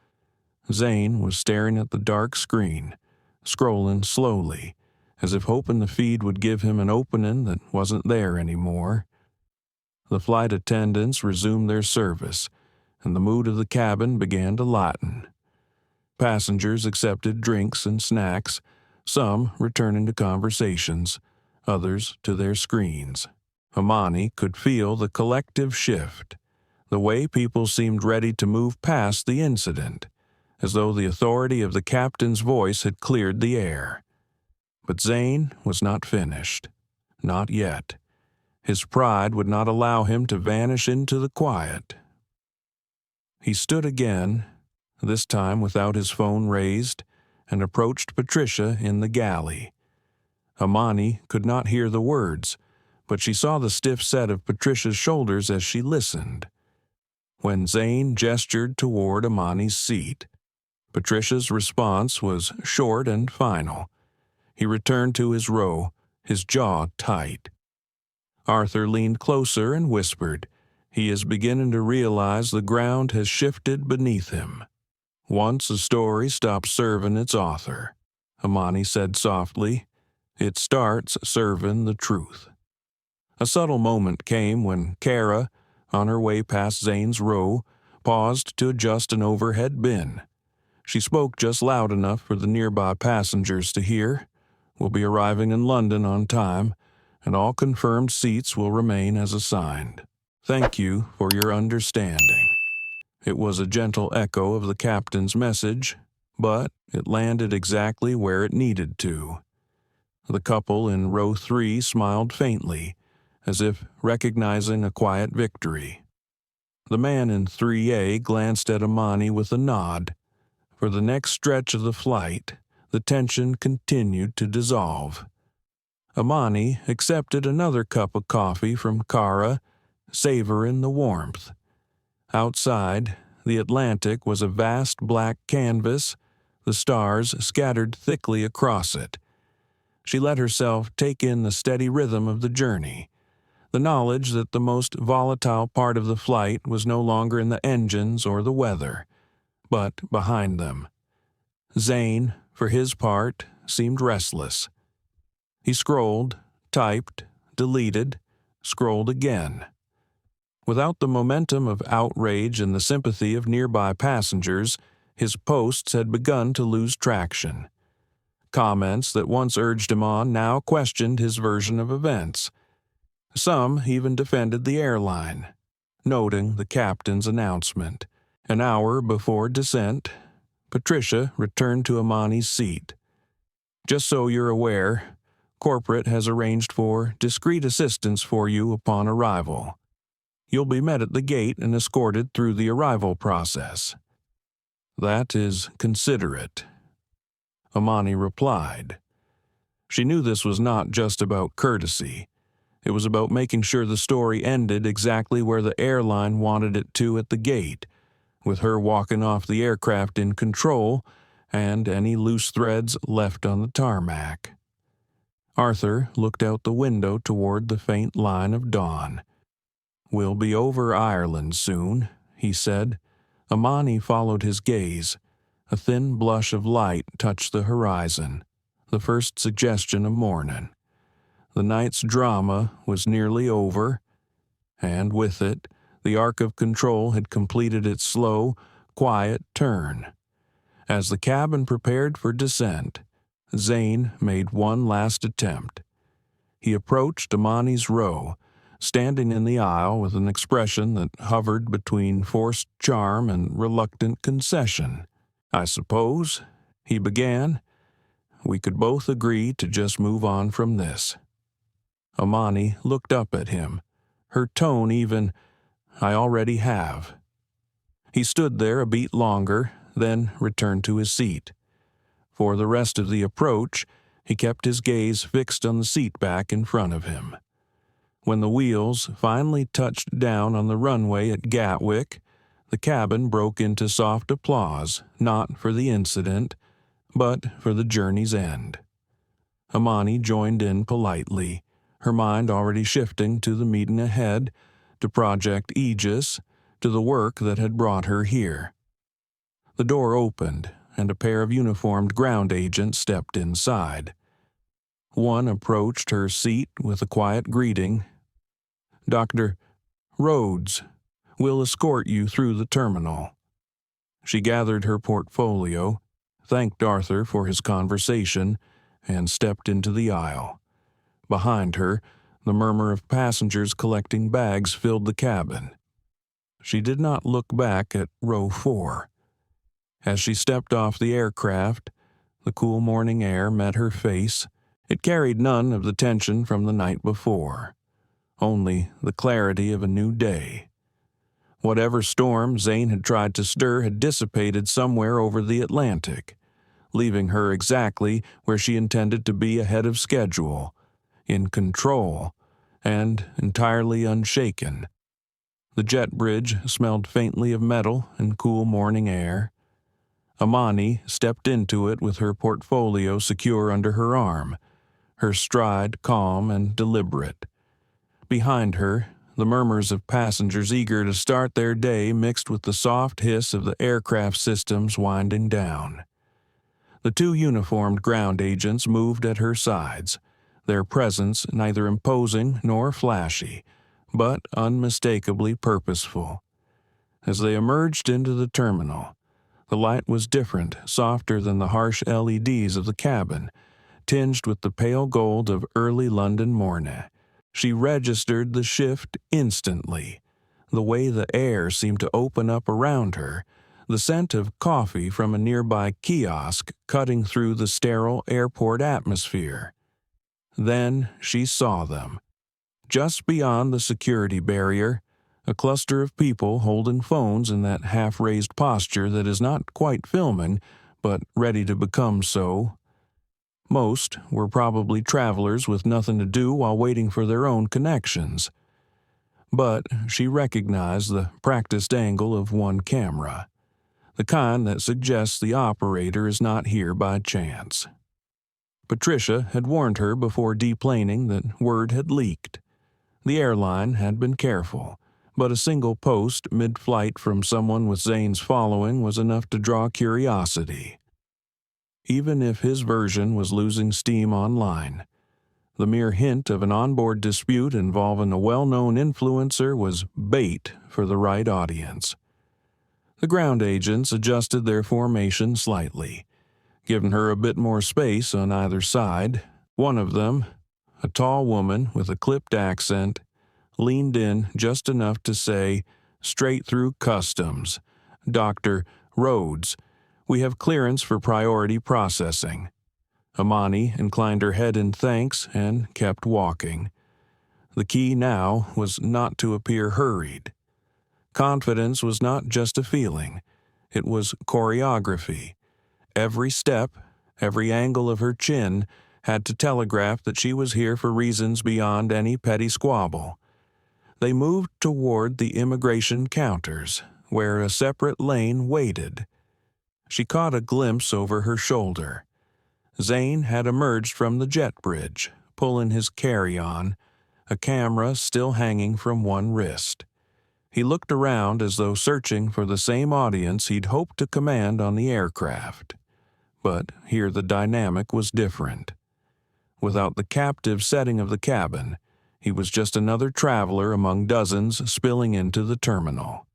Zane was staring at the dark screen, scrolling slowly, as if hoping the feed would give him an opening that wasn't there anymore. The flight attendants resumed their service, and the mood of the cabin began to lighten. Passengers accepted drinks and snacks, some returning to conversations, others to their screens. Amani could feel the collective shift, the way people seemed ready to move past the incident, as though the authority of the captain's voice had cleared the air. But Zane was not finished. Not yet. His pride would not allow him to vanish into the quiet. He stood again, this time without his phone raised, and approached Patricia in the galley. Amani could not hear the words, but she saw the stiff set of Patricia's shoulders as she listened. When Zane gestured toward Amani's seat, Patricia's response was short and final. He returned to his row, his jaw tight. Arthur leaned closer and whispered, "He is beginning to realize the ground has shifted beneath him." "Once a story stops serving its author," Amani said softly, "it starts serving the truth." A subtle moment came when Kara, on her way past Zane's row, paused to adjust an overhead bin. She spoke just loud enough for the nearby passengers to hear. "We'll be arriving in London on time, and all confirmed seats will remain as assigned. Thank you for your understanding." It was a gentle echo of the captain's message, but it landed exactly where it needed to. The couple in row 3 smiled faintly, as if recognizing a quiet victory. The man in 3A glanced at Amani with a nod. For the next stretch of the flight, the tension continued to dissolve. Amani accepted another cup of coffee from Kara, savoring the warmth. Outside, the Atlantic was a vast black canvas, the stars scattered thickly across it. She let herself take in the steady rhythm of the journey, the knowledge that the most volatile part of the flight was no longer in the engines or the weather, but behind them. Zane, for his part, seemed restless. He scrolled, typed, deleted, scrolled again. Without the momentum of outrage and the sympathy of nearby passengers, his posts had begun to lose traction. Comments that once urged him on now questioned his version of events. Some even defended the airline, noting the captain's announcement. An hour before descent, Patricia returned to Amani's seat. "Just so you're aware, corporate has arranged for discreet assistance for you upon arrival. You'll be met at the gate and escorted through the arrival process." "That is considerate," Amani replied. She knew this was not just about courtesy. It was about making sure the story ended exactly where the airline wanted it to at the gate, with her walking off the aircraft in control and any loose threads left on the tarmac. Arthur looked out the window toward the faint line of dawn. "We'll be over Ireland soon," he said. Amani followed his gaze. A thin blush of light touched the horizon, the first suggestion of morning. The night's drama was nearly over, and with it, the arc of control had completed its slow, quiet turn. As the cabin prepared for descent, Zane made one last attempt. He approached Amani's row, standing in the aisle with an expression that hovered between forced charm and reluctant concession. "I suppose," he began, "we could both agree to just move on from this." Amani looked up at him, her tone even, "I already have." He stood there a beat longer, then returned to his seat. For the rest of the approach, he kept his gaze fixed on the seat back in front of him. When the wheels finally touched down on the runway at Gatwick, the cabin broke into soft applause, not for the incident, but for the journey's end. Amani joined in politely, her mind already shifting to the meeting ahead, to Project Aegis, to the work that had brought her here. The door opened, and a pair of uniformed ground agents stepped inside. One approached her seat with a quiet greeting. "Dr. Rhodes will escort you through the terminal." She gathered her portfolio, thanked Arthur for his conversation, and stepped into the aisle. Behind her, the murmur of passengers collecting bags filled the cabin. She did not look back at row 4. As she stepped off the aircraft, the cool morning air met her face. It carried none of the tension from the night before, only the clarity of a new day. Whatever storm Zane had tried to stir had dissipated somewhere over the Atlantic, leaving her exactly where she intended to be ahead of schedule, in control, and entirely unshaken. The jet bridge smelled faintly of metal and cool morning air. Amani stepped into it with her portfolio secure under her arm, her stride calm and deliberate. Behind her, the murmurs of passengers eager to start their day mixed with the soft hiss of the aircraft systems winding down. The two uniformed ground agents moved at her sides, their presence neither imposing nor flashy, but unmistakably purposeful. As they emerged into the terminal, the light was different, softer than the harsh LEDs of the cabin, tinged with the pale gold of early London morning. She registered the shift instantly, the way the air seemed to open up around her, the scent of coffee from a nearby kiosk cutting through the sterile airport atmosphere. Then she saw them. Just beyond the security barrier, a cluster of people holding phones in that half-raised posture that is not quite filming, but ready to become so. Most were probably travelers with nothing to do while waiting for their own connections. But she recognized the practiced angle of one camera, the kind that suggests the operator is not here by chance. Patricia had warned her before deplaning that word had leaked. The airline had been careful, but a single post mid-flight from someone with Zane's following was enough to draw curiosity. Even if his version was losing steam online, the mere hint of an onboard dispute involving a well-known influencer was bait for the right audience. The ground agents adjusted their formation slightly, giving her a bit more space on either side. One of them, a tall woman with a clipped accent, leaned in just enough to say, straight through customs, "Dr. Rhodes, we have clearance for priority processing." Amani inclined her head in thanks and kept walking. The key now was not to appear hurried. Confidence was not just a feeling, it was choreography. Every step, every angle of her chin had to telegraph that she was here for reasons beyond any petty squabble. They moved toward the immigration counters, where a separate lane waited. She caught a glimpse over her shoulder. Zane had emerged from the jet bridge, pulling his carry-on, a camera still hanging from one wrist. He looked around as though searching for the same audience he'd hoped to command on the aircraft. But here the dynamic was different. Without the captive setting of the cabin, he was just another traveler among dozens spilling into the terminal.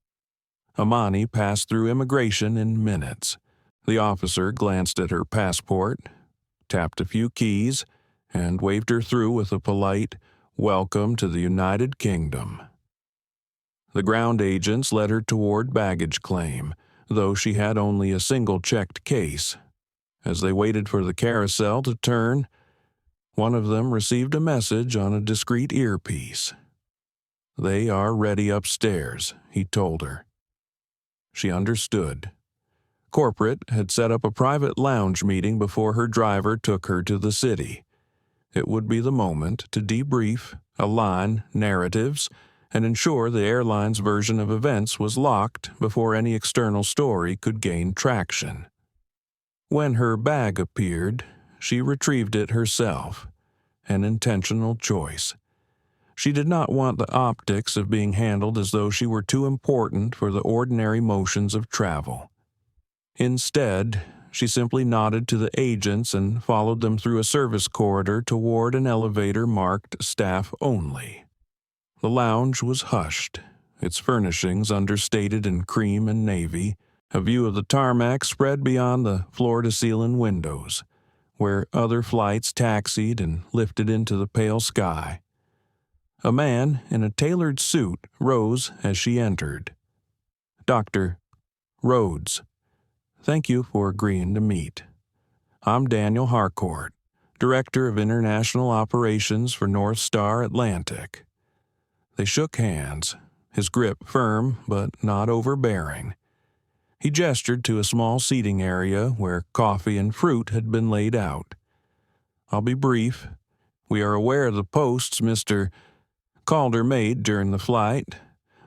Amani passed through immigration in minutes. The officer glanced at her passport, tapped a few keys, and waved her through with a polite, "Welcome to the United Kingdom." The ground agents led her toward baggage claim, though she had only a single checked case. As they waited for the carousel to turn, one of them received a message on a discreet earpiece. "They are ready upstairs," he told her. She understood. Corporate had set up a private lounge meeting before her driver took her to the city. It would be the moment to debrief, align narratives, and ensure the airline's version of events was locked before any external story could gain traction. When her bag appeared, she retrieved it herself, an intentional choice. She did not want the optics of being handled as though she were too important for the ordinary motions of travel. Instead, she simply nodded to the agents and followed them through a service corridor toward an elevator marked Staff Only. The lounge was hushed, its furnishings understated in cream and navy. A view of the tarmac spread beyond the floor-to-ceiling windows, where other flights taxied and lifted into the pale sky. A man in a tailored suit rose as she entered. "Dr. Rhodes, Thank you for agreeing to meet. I'm Daniel Harcourt, Director of International Operations for NorthStar Atlantic." They shook hands, his grip firm but not overbearing. He gestured to a small seating area where coffee and fruit had been laid out. "I'll be brief. We are aware of the posts Mr. Calder made during the flight.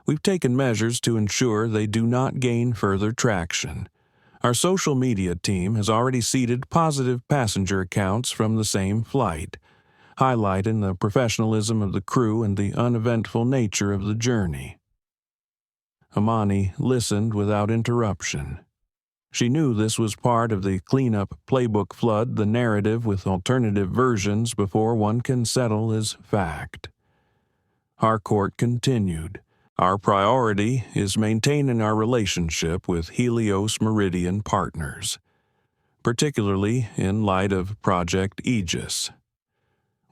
We've taken measures to ensure they do not gain further traction. Our social media team has already seeded positive passenger accounts from the same flight, highlighting the professionalism of the crew and the uneventful nature of the journey." Amani listened without interruption. She knew this was part of the cleanup playbook, flood the narrative with alternative versions before one can settle as fact. Harcourt continued, "Our priority is maintaining our relationship with Helios Meridian partners, particularly in light of Project Aegis.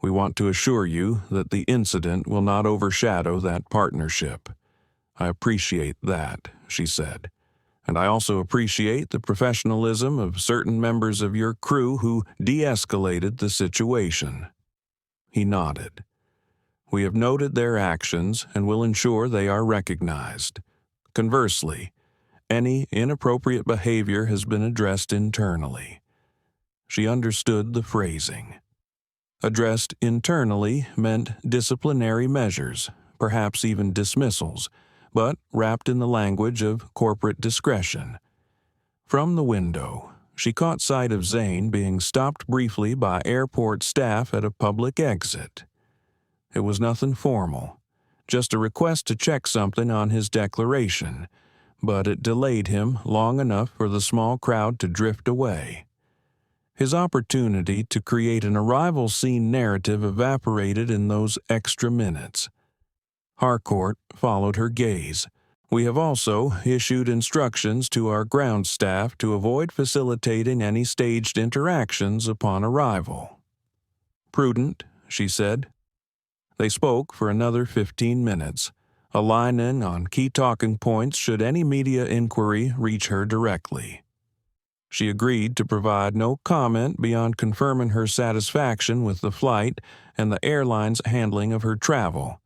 We want to assure you that the incident will not overshadow that partnership. I appreciate that," she said, "and I also appreciate the professionalism of certain members of your crew who de-escalated the situation." He nodded. "We have noted their actions and will ensure they are recognized. Conversely, any inappropriate behavior has been addressed internally." She understood the phrasing. Addressed internally meant disciplinary measures, perhaps even dismissals, but wrapped in the language of corporate discretion. From the window, she caught sight of Zane being stopped briefly by airport staff at a public exit. It was nothing formal, just a request to check something on his declaration, but it delayed him long enough for the small crowd to drift away. His opportunity to create an arrival scene narrative evaporated in those extra minutes. Harcourt followed her gaze. "We have also issued instructions to our ground staff to avoid facilitating any staged interactions upon arrival." "Prudent," she said. They spoke for another 15 minutes, aligning on key talking points should any media inquiry reach her directly. She agreed to provide no comment beyond confirming her satisfaction with the flight and the airline's handling of her travel.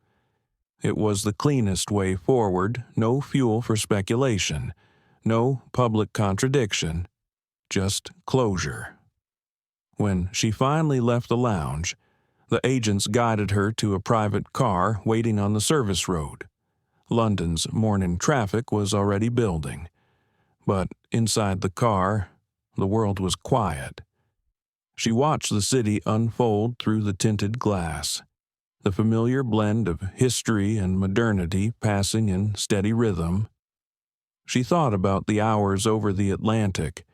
It was the cleanest way forward, no fuel for speculation, no public contradiction, just closure. When she finally left the lounge, the agents guided her to a private car waiting on the service road. London's morning traffic was already building, but inside the car, the world was quiet. She watched the city unfold through the tinted glass, the familiar blend of history and modernity passing in steady rhythm. She thought about the hours over the Atlantic,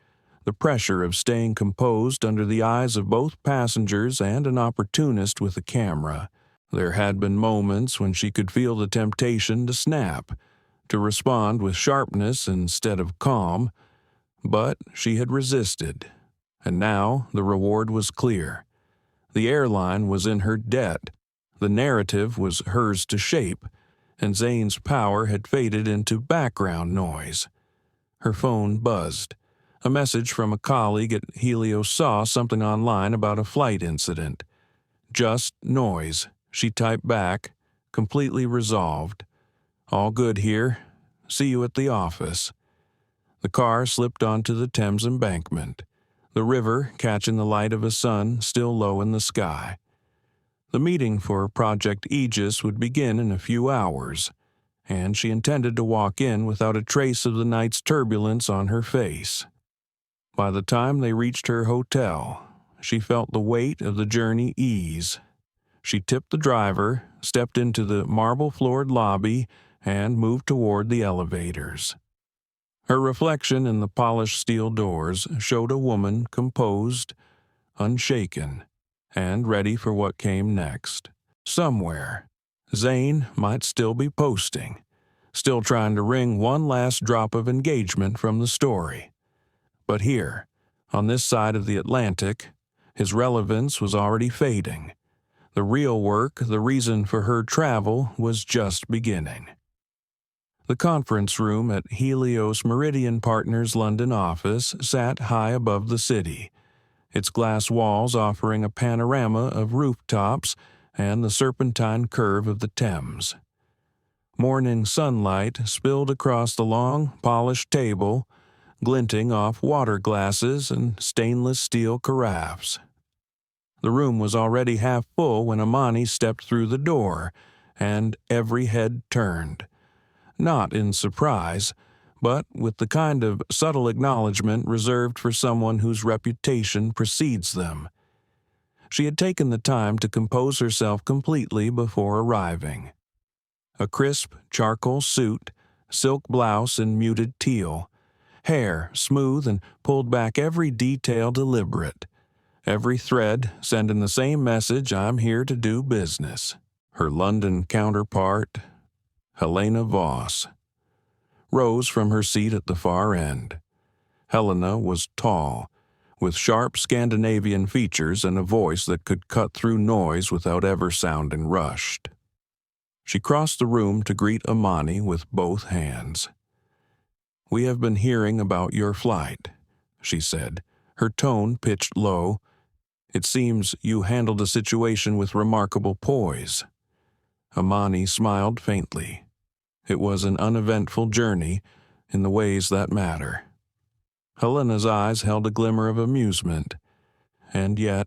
the pressure of staying composed under the eyes of both passengers and an opportunist with a camera. There had been moments when she could feel the temptation to snap, to respond with sharpness instead of calm, but she had resisted, and now the reward was clear. The airline was in her debt. The narrative was hers to shape, and Zane's power had faded into background noise. Her phone buzzed. A message from a colleague at Helios saw something online about a flight incident. "Just noise," she typed back, completely resolved. "All good here. See you at the office." The car slipped onto the Thames embankment, the river catching the light of a sun still low in the sky. The meeting for Project Aegis would begin in a few hours, and she intended to walk in without a trace of the night's turbulence on her face. By the time they reached her hotel, she felt the weight of the journey ease. She tipped the driver, stepped into the marble-floored lobby, and moved toward the elevators. Her reflection in the polished steel doors showed a woman composed, unshaken, and ready for what came next. Somewhere, Zane might still be posting, still trying to wring one last drop of engagement from the story. But here, on this side of the Atlantic, his relevance was already fading. The real work, the reason for her travel, was just beginning. The conference room at Helios Meridian Partners' London office sat high above the city, its glass walls offering a panorama of rooftops and the serpentine curve of the Thames. Morning sunlight spilled across the long, polished table, glinting off water glasses and stainless steel carafes. The room was already half full when Amani stepped through the door, and every head turned. Not in surprise, but with the kind of subtle acknowledgement reserved for someone whose reputation precedes them. She had taken the time to compose herself completely before arriving. A crisp charcoal suit, silk blouse in muted teal, hair smooth and pulled back, every detail deliberate, every thread sending the same message: I'm here to do business. Her London counterpart, Helena Voss, rose from her seat at the far end. Helena was tall, with sharp Scandinavian features and a voice that could cut through noise without ever sounding rushed. She crossed the room to greet Amani with both hands. "We have been hearing about your flight," she said, her tone pitched low. "It seems you handled the situation with remarkable poise." Amani smiled faintly. It was an uneventful journey in the ways that matter. Helena's eyes held a glimmer of amusement. "And yet,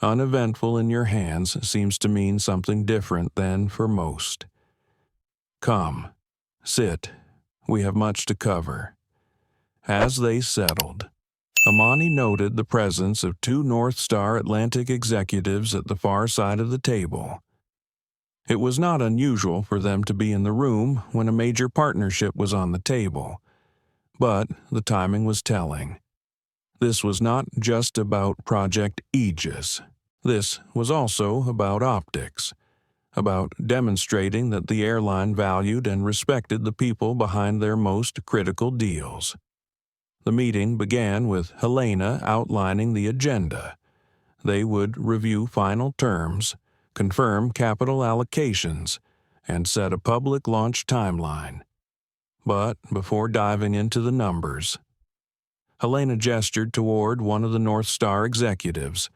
uneventful in your hands seems to mean something different than for most. Come, sit. We have much to cover." As they settled, Amani noted the presence of two NorthStar Atlantic executives at the far side of the table. It was not unusual for them to be in the room when a major partnership was on the table, but the timing was telling. This was not just about Project Aegis. This was also about optics, about demonstrating that the airline valued and respected the people behind their most critical deals. The meeting began with Helena outlining the agenda. They would review final terms, confirm capital allocations, and set a public launch timeline. But before diving into the numbers, Helena gestured toward one of the NorthStar executives,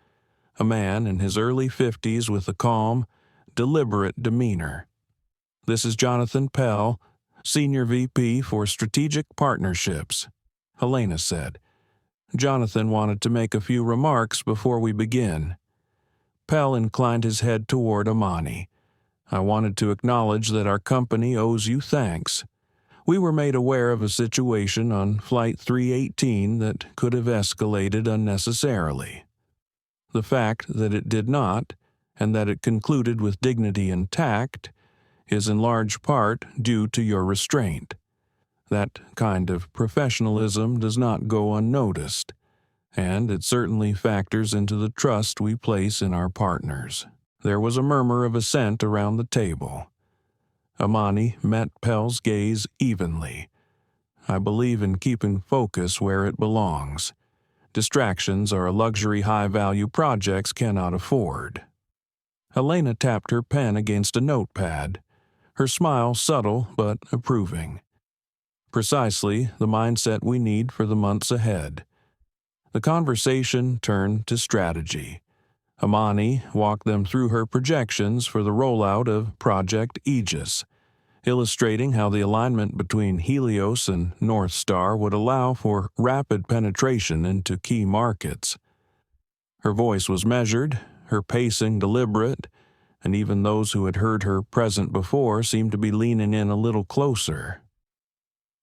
a man in his early 50s with a calm, deliberate demeanor. "This is Jonathan Pell, Senior VP for Strategic Partnerships," Helena said. "Jonathan wanted to make a few remarks before we begin." Pell inclined his head toward Amani. "I wanted to acknowledge that our company owes you thanks. We were made aware of a situation on Flight 318 that could have escalated unnecessarily. The fact that it did not, and that it concluded with dignity and tact, is in large part due to your restraint. That kind of professionalism does not go unnoticed, and it certainly factors into the trust we place in our partners." There was a murmur of assent around the table. Amani met Pell's gaze evenly. "I believe in keeping focus where it belongs. Distractions are a luxury high-value projects cannot afford." Helena tapped her pen against a notepad, her smile subtle but approving. "Precisely the mindset we need for the months ahead." The conversation turned to strategy. Amani walked them through her projections for the rollout of Project Aegis, illustrating how the alignment between Helios and NorthStar would allow for rapid penetration into key markets. Her voice was measured, her pacing deliberate, and even those who had heard her present before seemed to be leaning in a little closer.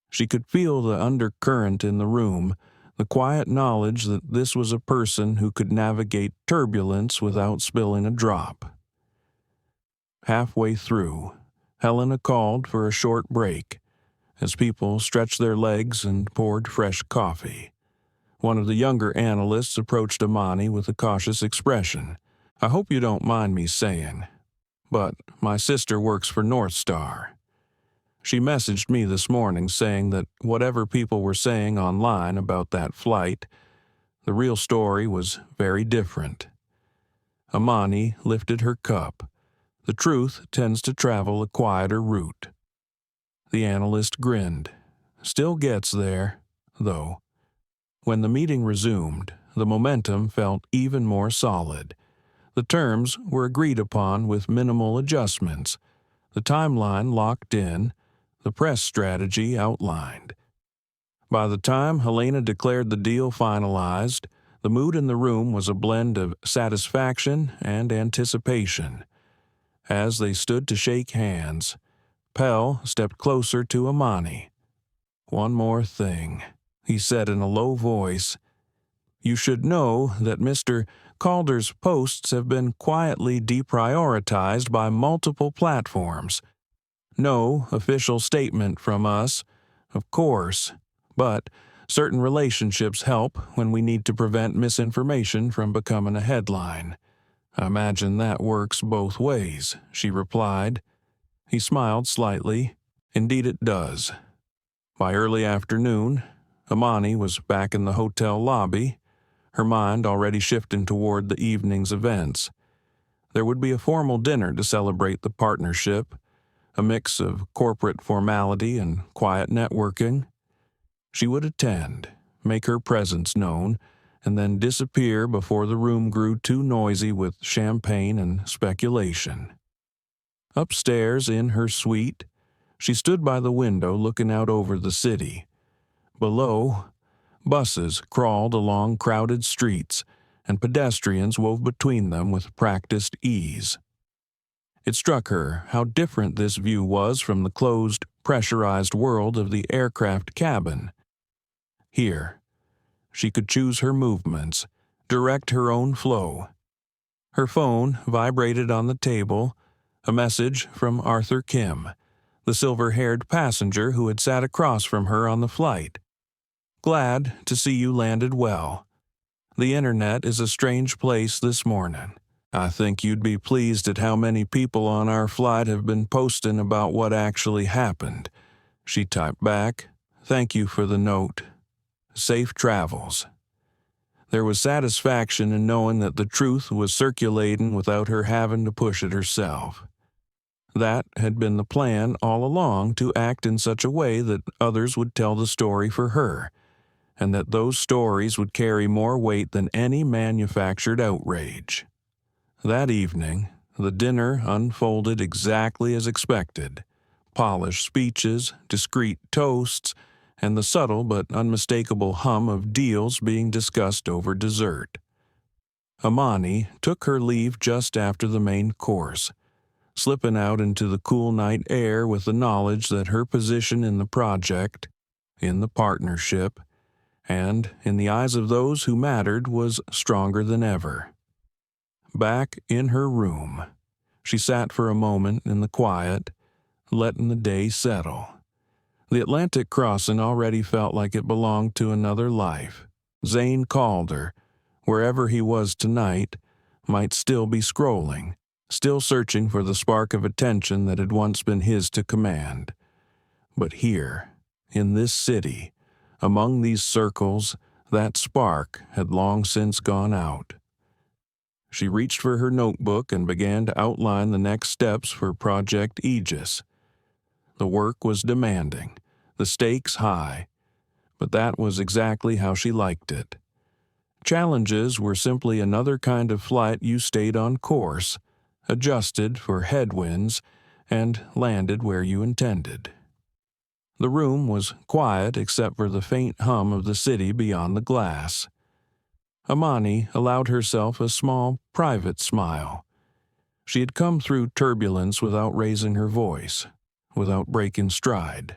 She could feel the undercurrent in the room, the quiet knowledge that this was a person who could navigate turbulence without spilling a drop. Halfway through, Helena called for a short break, as people stretched their legs and poured fresh coffee. One of the younger analysts approached Amani with a cautious expression. "I hope you don't mind me saying, but my sister works for NorthStar. She messaged me this morning saying that whatever people were saying online about that flight, the real story was very different." Amani lifted her cup. The truth tends to travel a quieter route. The analyst grinned. Still gets there, though. When the meeting resumed, the momentum felt even more solid. The terms were agreed upon with minimal adjustments, the timeline locked in, the press strategy outlined. By the time Helena declared the deal finalized, the mood in the room was a blend of satisfaction and anticipation. As they stood to shake hands, Pell stepped closer to Amani. "One more thing," he said in a low voice. "You should know that Mr. Calder's posts have been quietly deprioritized by multiple platforms. No official statement from us, of course, but certain relationships help when we need to prevent misinformation from becoming a headline." "I imagine that works both ways," she replied. He smiled slightly. "Indeed it does." By early afternoon, Amani was back in the hotel lobby, her mind already shifting toward the evening's events. There would be a formal dinner to celebrate the partnership, a mix of corporate formality and quiet networking. She would attend, make her presence known, and then disappear before the room grew too noisy with champagne and speculation. Upstairs in her suite, she stood by the window looking out over the city. Below, buses crawled along crowded streets, and pedestrians wove between them with practiced ease. It struck her how different this view was from the closed, pressurized world of the aircraft cabin. Here, she could choose her movements, direct her own flow. Her phone vibrated on the table, a message from Arthur Kim, the silver-haired passenger who had sat across from her on the flight. "Glad to see you landed well. The internet is a strange place this morning. I think you'd be pleased at how many people on our flight have been posting about what actually happened." She typed back, "Thank you for the note. Safe travels." There was satisfaction in knowing that the truth was circulating without her having to push it herself. That had been the plan all along, to act in such a way that others would tell the story for her, and that those stories would carry more weight than any manufactured outrage. That evening, the dinner unfolded exactly as expected. Polished speeches, discreet toasts, and the subtle but unmistakable hum of deals being discussed over dessert. Amani took her leave just after the main course, slipping out into the cool night air with the knowledge that her position in the project, in the partnership, and in the eyes of those who mattered was stronger than ever. Back in her room, she sat for a moment in the quiet, letting the day settle. The Atlantic crossing already felt like it belonged to another life. Zane Calder, wherever he was tonight, might still be scrolling, still searching for the spark of attention that had once been his to command. But here, in this city, among these circles, that spark had long since gone out. She reached for her notebook and began to outline the next steps for Project Aegis. The work was demanding, the stakes high, but that was exactly how she liked it. Challenges were simply another kind of flight you stayed on course, adjusted for headwinds, and landed where you intended. The room was quiet except for the faint hum of the city beyond the glass. Amani allowed herself a small, private smile. She had come through turbulence without raising her voice, without breaking stride.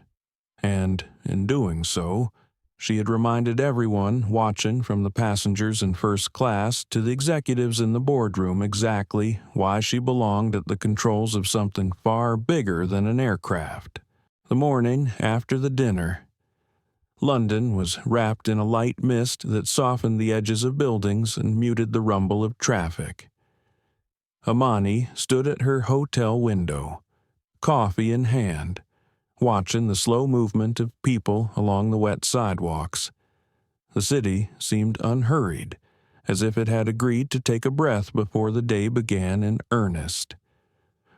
And, in doing so, she had reminded everyone watching, from the passengers in first class to the executives in the boardroom, exactly why she belonged at the controls of something far bigger than an aircraft. The morning after the dinner, London was wrapped in a light mist that softened the edges of buildings and muted the rumble of traffic. Amani stood at her hotel window, coffee in hand, watching the slow movement of people along the wet sidewalks. The city seemed unhurried, as if it had agreed to take a breath before the day began in earnest.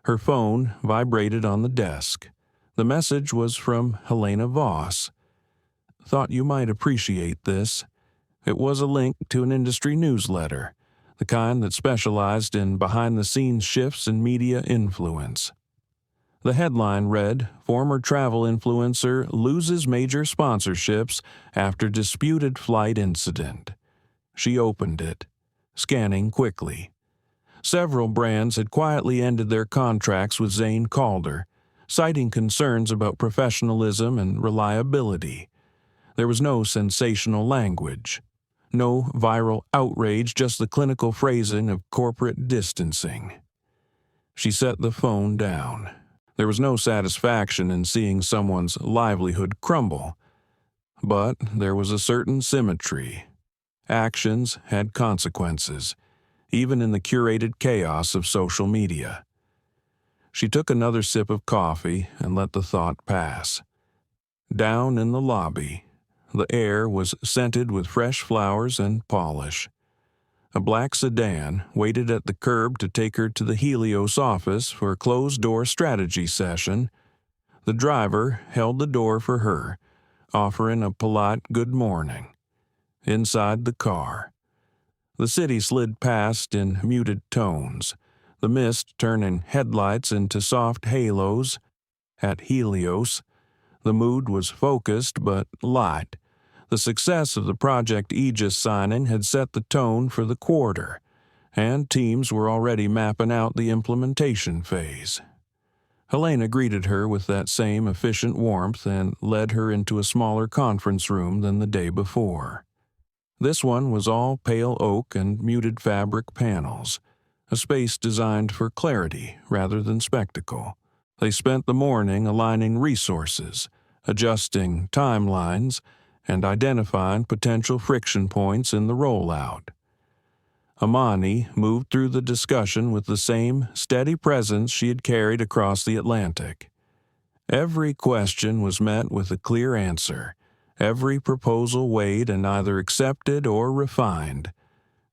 Her phone vibrated on the desk, The message was from Helena Voss. "Thought you might appreciate this." It was a link to an industry newsletter, the kind that specialized in behind-the-scenes shifts in media influence. The headline read, "Former travel influencer loses major sponsorships after disputed flight incident." She opened it, scanning quickly. Several brands had quietly ended their contracts with Zane Calder, citing concerns about professionalism and reliability. There was no sensational language, no viral outrage, just the clinical phrasing of corporate distancing. She set the phone down. There was no satisfaction in seeing someone's livelihood crumble, but there was a certain symmetry. Actions had consequences, even in the curated chaos of social media. She took another sip of coffee and let the thought pass. Down in the lobby, the air was scented with fresh flowers and polish. A black sedan waited at the curb to take her to the Helios office for a closed-door strategy session. The driver held the door for her, offering a polite good morning. Inside the car, the city slid past in muted tones, the mist turning headlights into soft halos. At Helios, the mood was focused but light. The success of the Project Aegis signing had set the tone for the quarter, and teams were already mapping out the implementation phase. Helena greeted her with that same efficient warmth and led her into a smaller conference room than the day before. This one was all pale oak and muted fabric panels, a space designed for clarity rather than spectacle. They spent the morning aligning resources, adjusting timelines, and identifying potential friction points in the rollout. Amani moved through the discussion with the same steady presence she had carried across the Atlantic. Every question was met with a clear answer, every proposal weighed and either accepted or refined.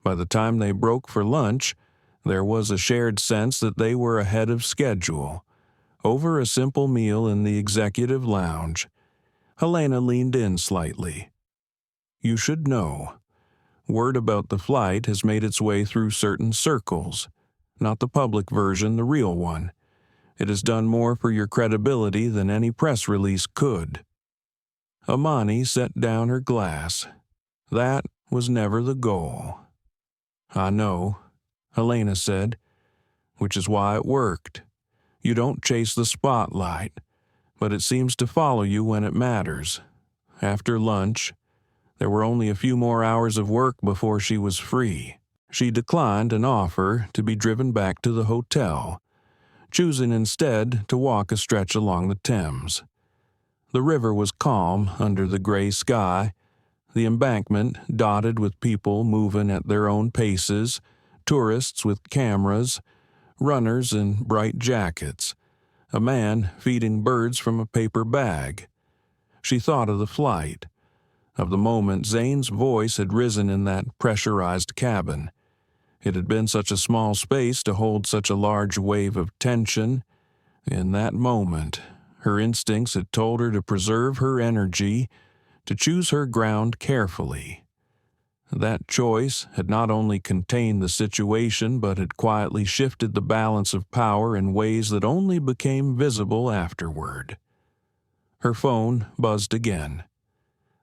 By the time they broke for lunch, there was a shared sense that they were ahead of schedule. Over a simple meal in the executive lounge, Helena leaned in slightly. "You should know. Word about the flight has made its way through certain circles. Not the public version, the real one. It has done more for your credibility than any press release could." Amani set down her glass. That was never the goal. "I know," Helena said, "which is why it worked. You don't chase the spotlight, but it seems to follow you when it matters." After lunch, there were only a few more hours of work before she was free. She declined an offer to be driven back to the hotel, choosing instead to walk a stretch along the Thames. The river was calm under the gray sky, the embankment dotted with people moving at their own paces, tourists with cameras, runners in bright jackets, a man feeding birds from a paper bag. She thought of the flight, of the moment Zane's voice had risen in that pressurized cabin. It had been such a small space to hold such a large wave of tension. In that moment, her instincts had told her to preserve her energy, to choose her ground carefully. That choice had not only contained the situation, but had quietly shifted the balance of power in ways that only became visible afterward. Her phone buzzed again.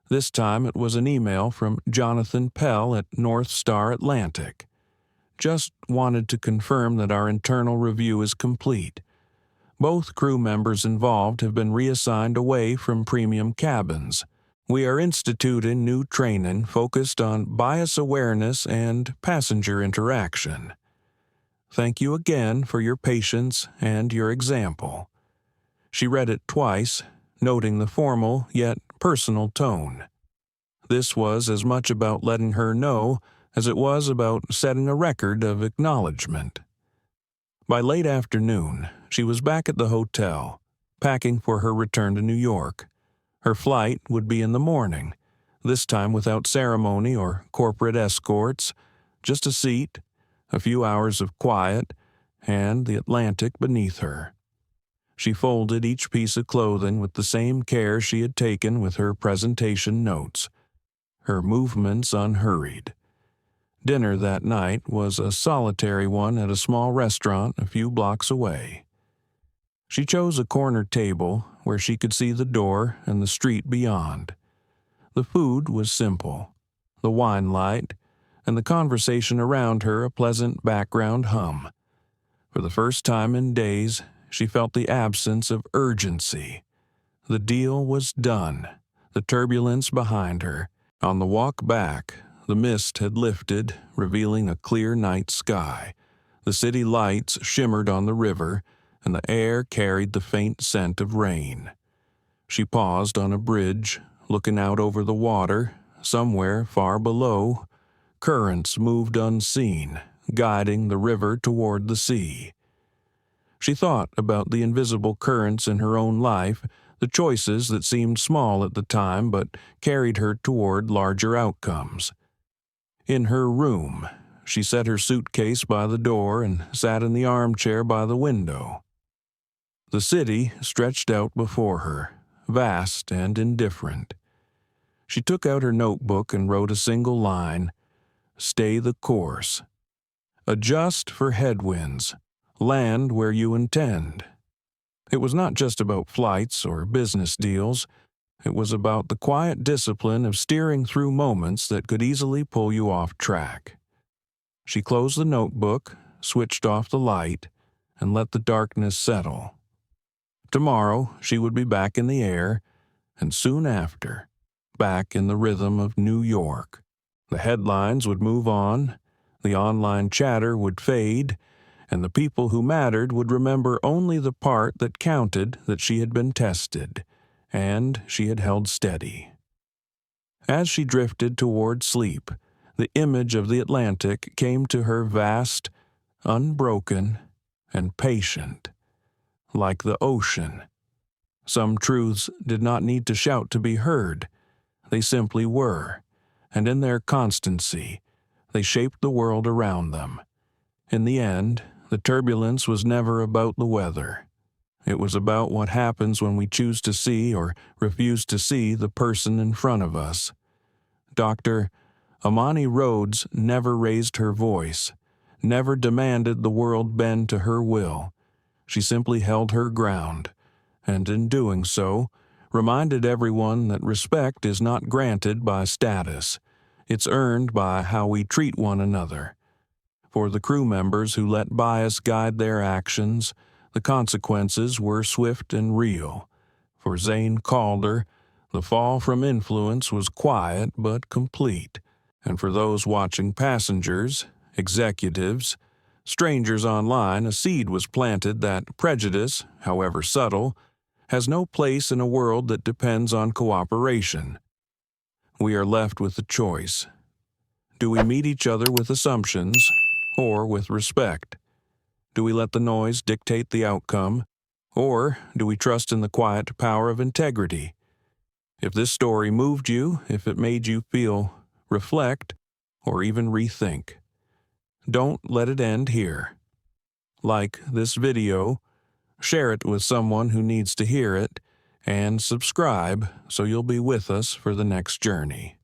This time it was an email from Jonathan Pell at NorthStar Atlantic. "Just wanted to confirm that our internal review is complete. Both crew members involved have been reassigned away from premium cabins. We are instituting new training focused on bias awareness and passenger interaction. Thank you again for your patience and your example." She read it twice, noting the formal yet personal tone. This was as much about letting her know as it was about setting a record of acknowledgement. By late afternoon, she was back at the hotel, packing for her return to New York. Her flight would be in the morning, this time without ceremony or corporate escorts, just a seat, a few hours of quiet, and the Atlantic beneath her. She folded each piece of clothing with the same care she had taken with her presentation notes, her movements unhurried. Dinner that night was a solitary one at a small restaurant a few blocks away. She chose a corner table where she could see the door and the street beyond. The food was simple, the wine light, and the conversation around her a pleasant background hum. For the first time in days, she felt the absence of urgency. The deal was done, the turbulence behind her. On the walk back, the mist had lifted, revealing a clear night sky. The city lights shimmered on the river, and the air carried the faint scent of rain. She paused on a bridge, looking out over the water. Somewhere far below, currents moved unseen, guiding the river toward the sea. She thought about the invisible currents in her own life, the choices that seemed small at the time but carried her toward larger outcomes. In her room, she set her suitcase by the door and sat in the armchair by the window. The city stretched out before her, vast and indifferent. She took out her notebook and wrote a single line: "Stay the course. Adjust for headwinds. Land where you intend." It was not just about flights or business deals. It was about the quiet discipline of steering through moments that could easily pull you off track. She closed the notebook, switched off the light, and let the darkness settle. Tomorrow she would be back in the air, and soon after, back in the rhythm of New York. The headlines would move on, the online chatter would fade, and the people who mattered would remember only the part that counted, that she had been tested, and she had held steady. As she drifted toward sleep, the image of the Atlantic came to her vast, unbroken, and patient, like the ocean. Some truths did not need to shout to be heard. They simply were, and in their constancy, they shaped the world around them. In the end, the turbulence was never about the weather. It was about what happens when we choose to see or refuse to see the person in front of us. Dr. Amani Rhodes never raised her voice, never demanded the world bend to her will. She simply held her ground, and in doing so, reminded everyone that respect is not granted by status. It's earned by how we treat one another. For the crew members who let bias guide their actions, the consequences were swift and real. For Zane Calder, the fall from influence was quiet but complete. And for those watching passengers, executives, strangers online, a seed was planted that prejudice, however subtle, has no place in a world that depends on cooperation. We are left with a choice. Do we meet each other with assumptions, or with respect? Do we let the noise dictate the outcome, or do we trust in the quiet power of integrity? If this story moved you, if it made you feel, reflect, or even rethink, don't let it end here. Like this video, share it with someone who needs to hear it, and subscribe so you'll be with us for the next journey.